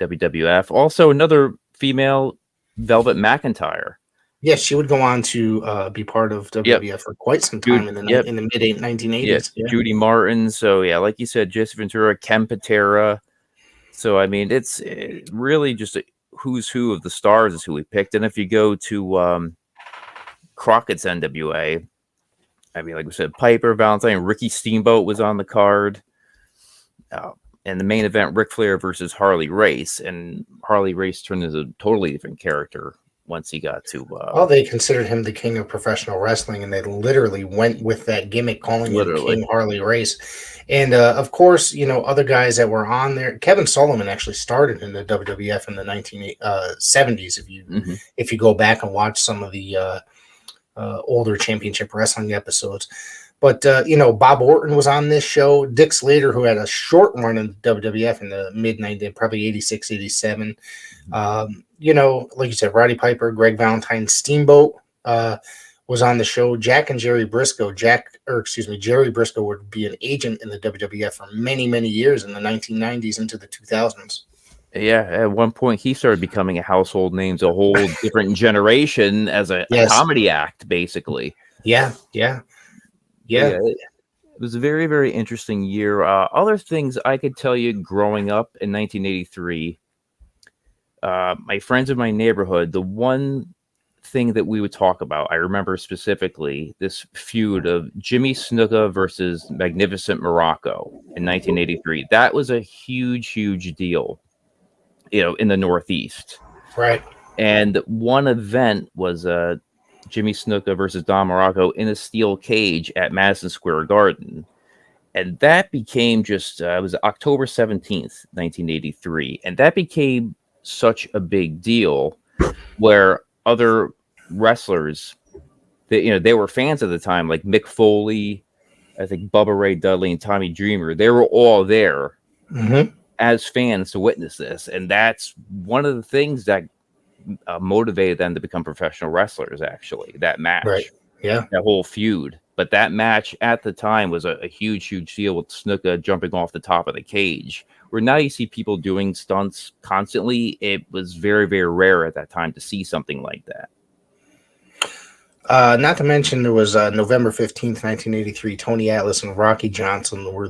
WWF. Also, another female, Velvet McIntyre. Yes, she would go on to be part of WWF for quite some time in the mid 1980s. Yeah. Judy Martin. So yeah, like you said, Jesse Ventura, Ken Patera. So I mean, it's really just a who's who of the stars is who we picked. And if you go to Crockett's NWA, I mean, like we said, Piper, Valentine, Ricky Steamboat was on the card. And the main event, Ric Flair versus Harley Race. And Harley Race turned into a totally different character once he got to... well, they considered him the king of professional wrestling, and they literally went with that gimmick, calling him King Harley Race. And, of course, other guys that were on there. Kevin Sullivan actually started in the WWF in the 1970s, if you go back and watch some of the older championship wrestling episodes. But, Bob Orton was on this show. Dick Slater, who had a short run in the WWF in the mid-90s, probably 86, 87. Like you said, Roddy Piper, Greg Valentine, Steamboat was on the show. Jack and Jerry Briscoe. Jerry Briscoe would be an agent in the WWF for many, many years in the 1990s into the 2000s. Yeah, at one point he started becoming a household name to a whole different generation as a comedy act, basically. Yeah. It was a very, very interesting year. Other things I could tell you growing up in 1983, my friends in my neighborhood, the one thing that we would talk about, I remember specifically this feud of Jimmy Snuka versus Magnificent Morocco in 1983. That was a huge, huge deal, in the Northeast. Right. And one event was Jimmy Snuka versus Don Morocco in a steel cage at Madison Square Garden. And that became it was October 17th, 1983. And that became such a big deal where other wrestlers that, they were fans at the time, like Mick Foley, I think Bubba Ray Dudley and Tommy Dreamer, they were all there as fans to witness this. And that's one of the things that motivated them to become professional wrestlers, actually, that match. Right. Yeah. That whole feud. But that match at the time was a huge, huge deal with Snuka jumping off the top of the cage. Where now you see people doing stunts constantly. It was very, very rare at that time to see something like that. Not to mention, there was November 15th, 1983. Tony Atlas and Rocky Johnson were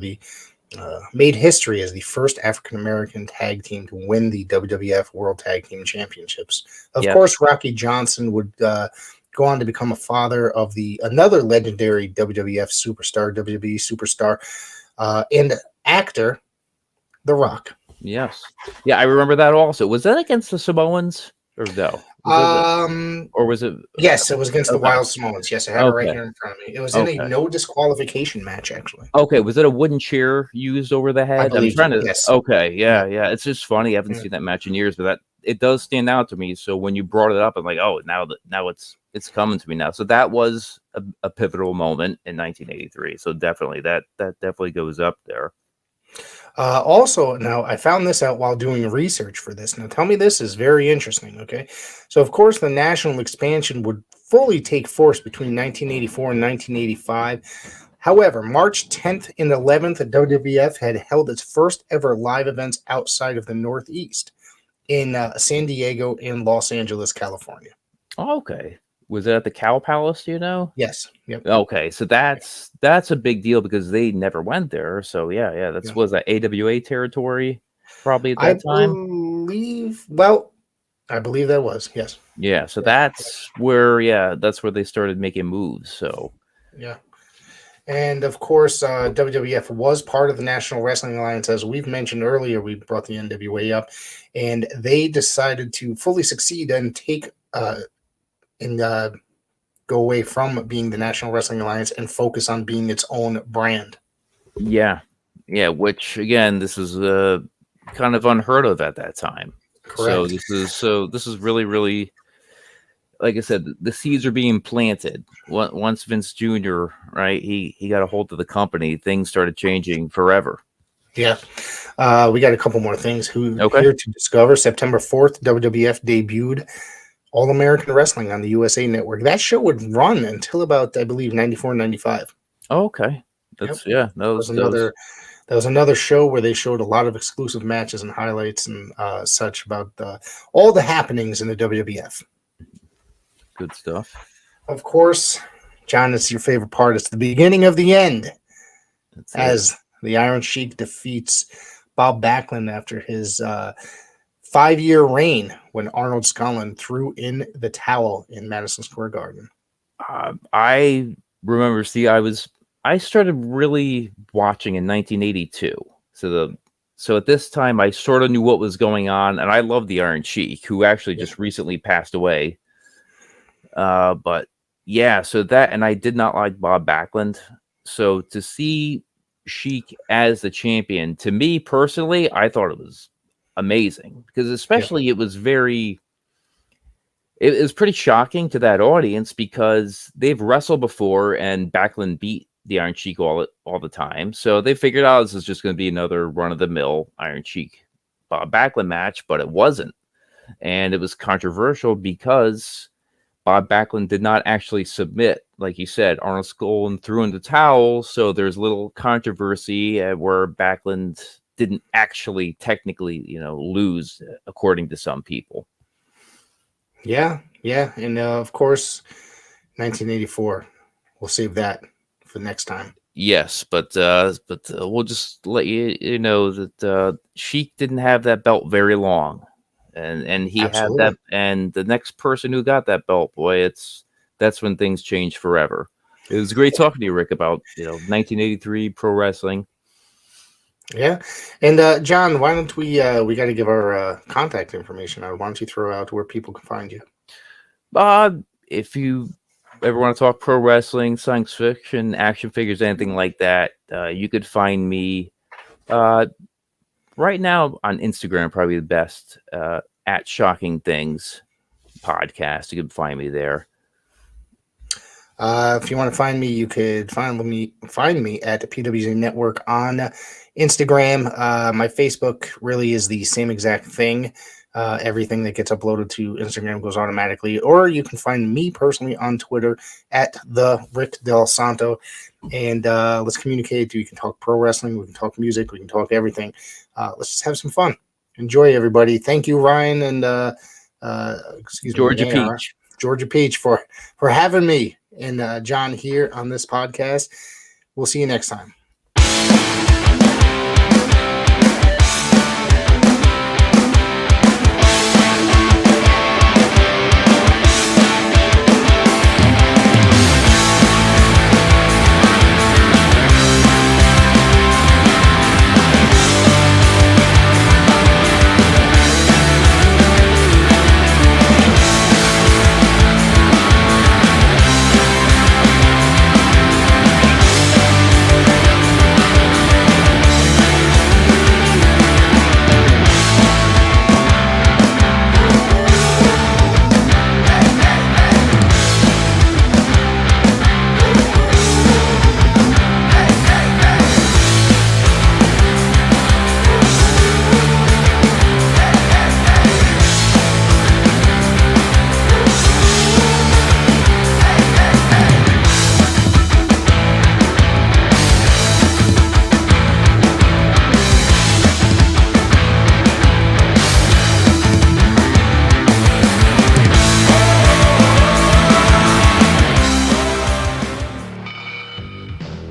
made history as the first African-American tag team to win the WWF World Tag Team Championships. Of course, Rocky Johnson would go on to become a father of another legendary WWF superstar, WWE superstar, and actor, The Rock. Yes. Yeah, I remember that also. Was that against the Samoans or no? Or was it? Yes, it was against the Wild Samoans. Yes, I have it right here in front of me. It was in a no disqualification match, actually. Okay, was it a wooden chair used over the head? I'm trying to. Yes. Okay, yeah. It's just funny. I haven't seen that match in years, but it does stand out to me. So when you brought it up, I'm like, oh, now it's coming to me now. So that was a pivotal moment in 1983. So definitely that definitely goes up there. Also, now I found this out while doing research for this. Now, tell me this is very interesting. Okay, so of course the national expansion would fully take force between 1984 and 1985. However, March 10th and 11th, the WWF had held its first ever live events outside of the Northeast in San Diego and Los Angeles, California. Okay. Was it at the Cow Palace, do you know? Yes. Yep. Okay, so that's a big deal because they never went there. So was that AWA territory probably at that time? I believe that was, yes. Yeah, so that's where they started making moves. So yeah. And of course, WWF was part of the National Wrestling Alliance. As we've mentioned earlier, we brought the NWA up, and they decided to fully succeed and take go away from being the National Wrestling Alliance and focus on being its own brand. Yeah, which again, this is kind of unheard of at that time. Correct. So this is really, really, like I said, the seeds are being planted. Once Vince Jr., right, he got a hold of the company, things started changing forever. Yeah. We got a couple more things here to discover. September 4th, WWF debuted All American Wrestling on the USA Network. That show would run until about, I believe, 94, 95. Oh, okay. That's That was another show where they showed a lot of exclusive matches and highlights and such about all the happenings in the WWF. Good stuff. Of course, John, it's your favorite part. It's the beginning of the end as the Iron Sheik defeats Bob Backlund after his 5-year reign when Arnold Scullin threw in the towel in Madison Square Garden. I remember, I started really watching in 1982. So at this time, I sort of knew what was going on, and I loved the Iron Sheik, who actually just recently passed away. But yeah, and I did not like Bob Backlund. So to see Sheik as the champion, to me personally, I thought it was amazing because especially it was pretty shocking to that audience because they've wrestled before and Backlund beat the Iron Sheik all the time. So they figured out this is just going to be another run-of-the-mill Iron Sheik Bob Backlund match, but it wasn't. And it was controversial because Bob Backlund did not actually submit. Like you said, Arnold Scullin threw in the towel, so there's little controversy where Backlund didn't actually technically, lose, according to some people. Yeah. And of course, 1984. We'll save that for next time. Yes, but we'll just let you know that Sheik didn't have that belt very long. And he Absolutely. had that, and the next person who got that belt, boy, that's when things changed forever. It was great talking to you, Rick, about 1983 pro wrestling. Yeah, and John, why don't we got to give our contact information out? Why don't you throw out where people can find you? If you ever want to talk pro wrestling, science fiction, action figures, anything like that, you could find me right now on Instagram, probably the best, at Shocking Things Podcast. You can find me there. If you want to find me, you could find me at PWZ Network on Instagram. My Facebook really is the same exact thing. Everything that gets uploaded to Instagram goes automatically. Or you can find me personally on Twitter at the Rick Del Santo. And let's communicate. We can talk pro wrestling. We can talk music. We can talk everything. Let's just have some fun. Enjoy, everybody. Thank you, Ryan, and Georgia Peach. Georgia Peach for having me and John here on this podcast. We'll see you next time.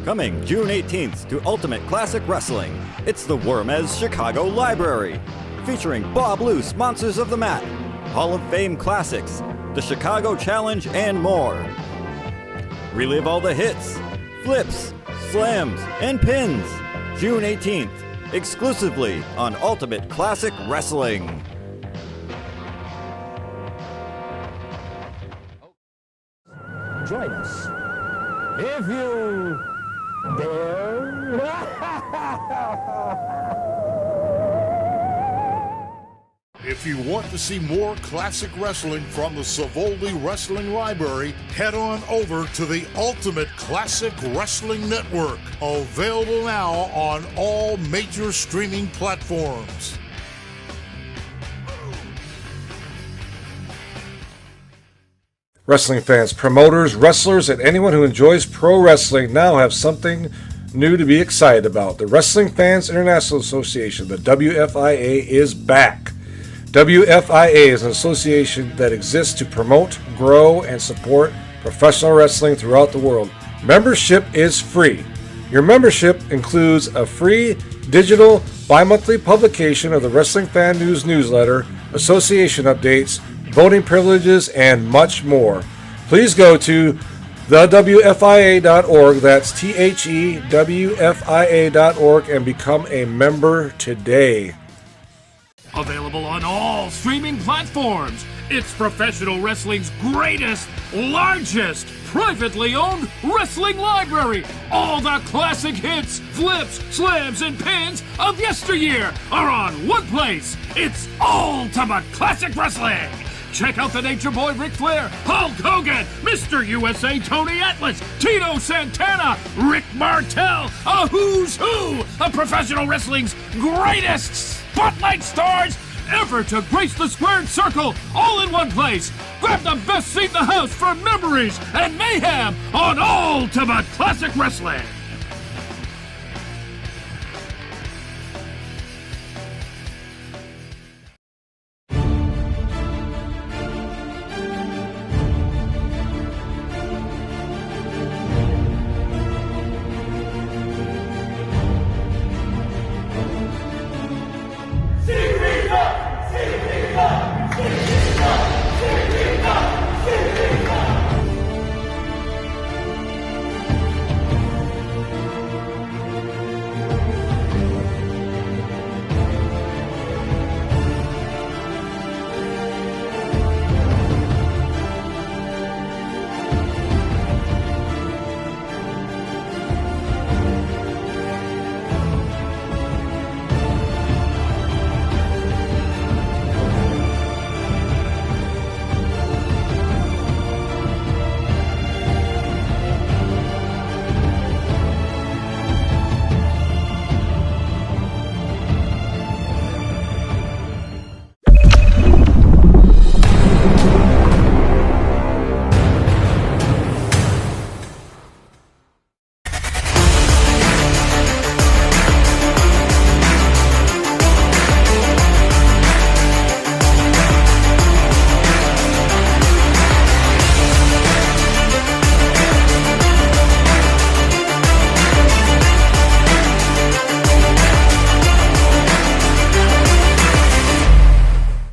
Coming June 18th to Ultimate Classic Wrestling, it's the Wormez Chicago Library, featuring Bob Loose Monsters of the Mat, Hall of Fame Classics, the Chicago Challenge, and more. Relive all the hits, flips, slams, and pins. June 18th, exclusively on Ultimate Classic Wrestling. Join us if you dare. If you want to see more classic wrestling from the Savoldi Wrestling Library, head on over to the Ultimate Classic Wrestling Network, available now on all major streaming platforms. Wrestling fans, promoters, wrestlers, and anyone who enjoys pro wrestling now have something new to be excited about. The Wrestling Fans International Association, the WFIA, is back. WFIA is an association that exists to promote, grow, and support professional wrestling throughout the world. Membership is free. Your membership includes a free digital bi-monthly publication of the Wrestling Fan News newsletter, association updates, voting privileges, and much more. Please go to thewfia.org, that's THEWFIA.org, and become a member today. Available on all streaming platforms. It's professional wrestling's greatest, largest, privately owned wrestling library. All the classic hits, flips, slams, and pins of yesteryear are on one place. It's Ultimate Classic Wrestling. Check out the Nature Boy Ric Flair, Hulk Hogan, Mr. USA Tony Atlas, Tito Santana, Rick Martel, a who's who of professional wrestling's greatest spotlight stars ever to grace the squared circle, all in one place. Grab the best seat in the house for memories and mayhem on Ultimate Classic Wrestling.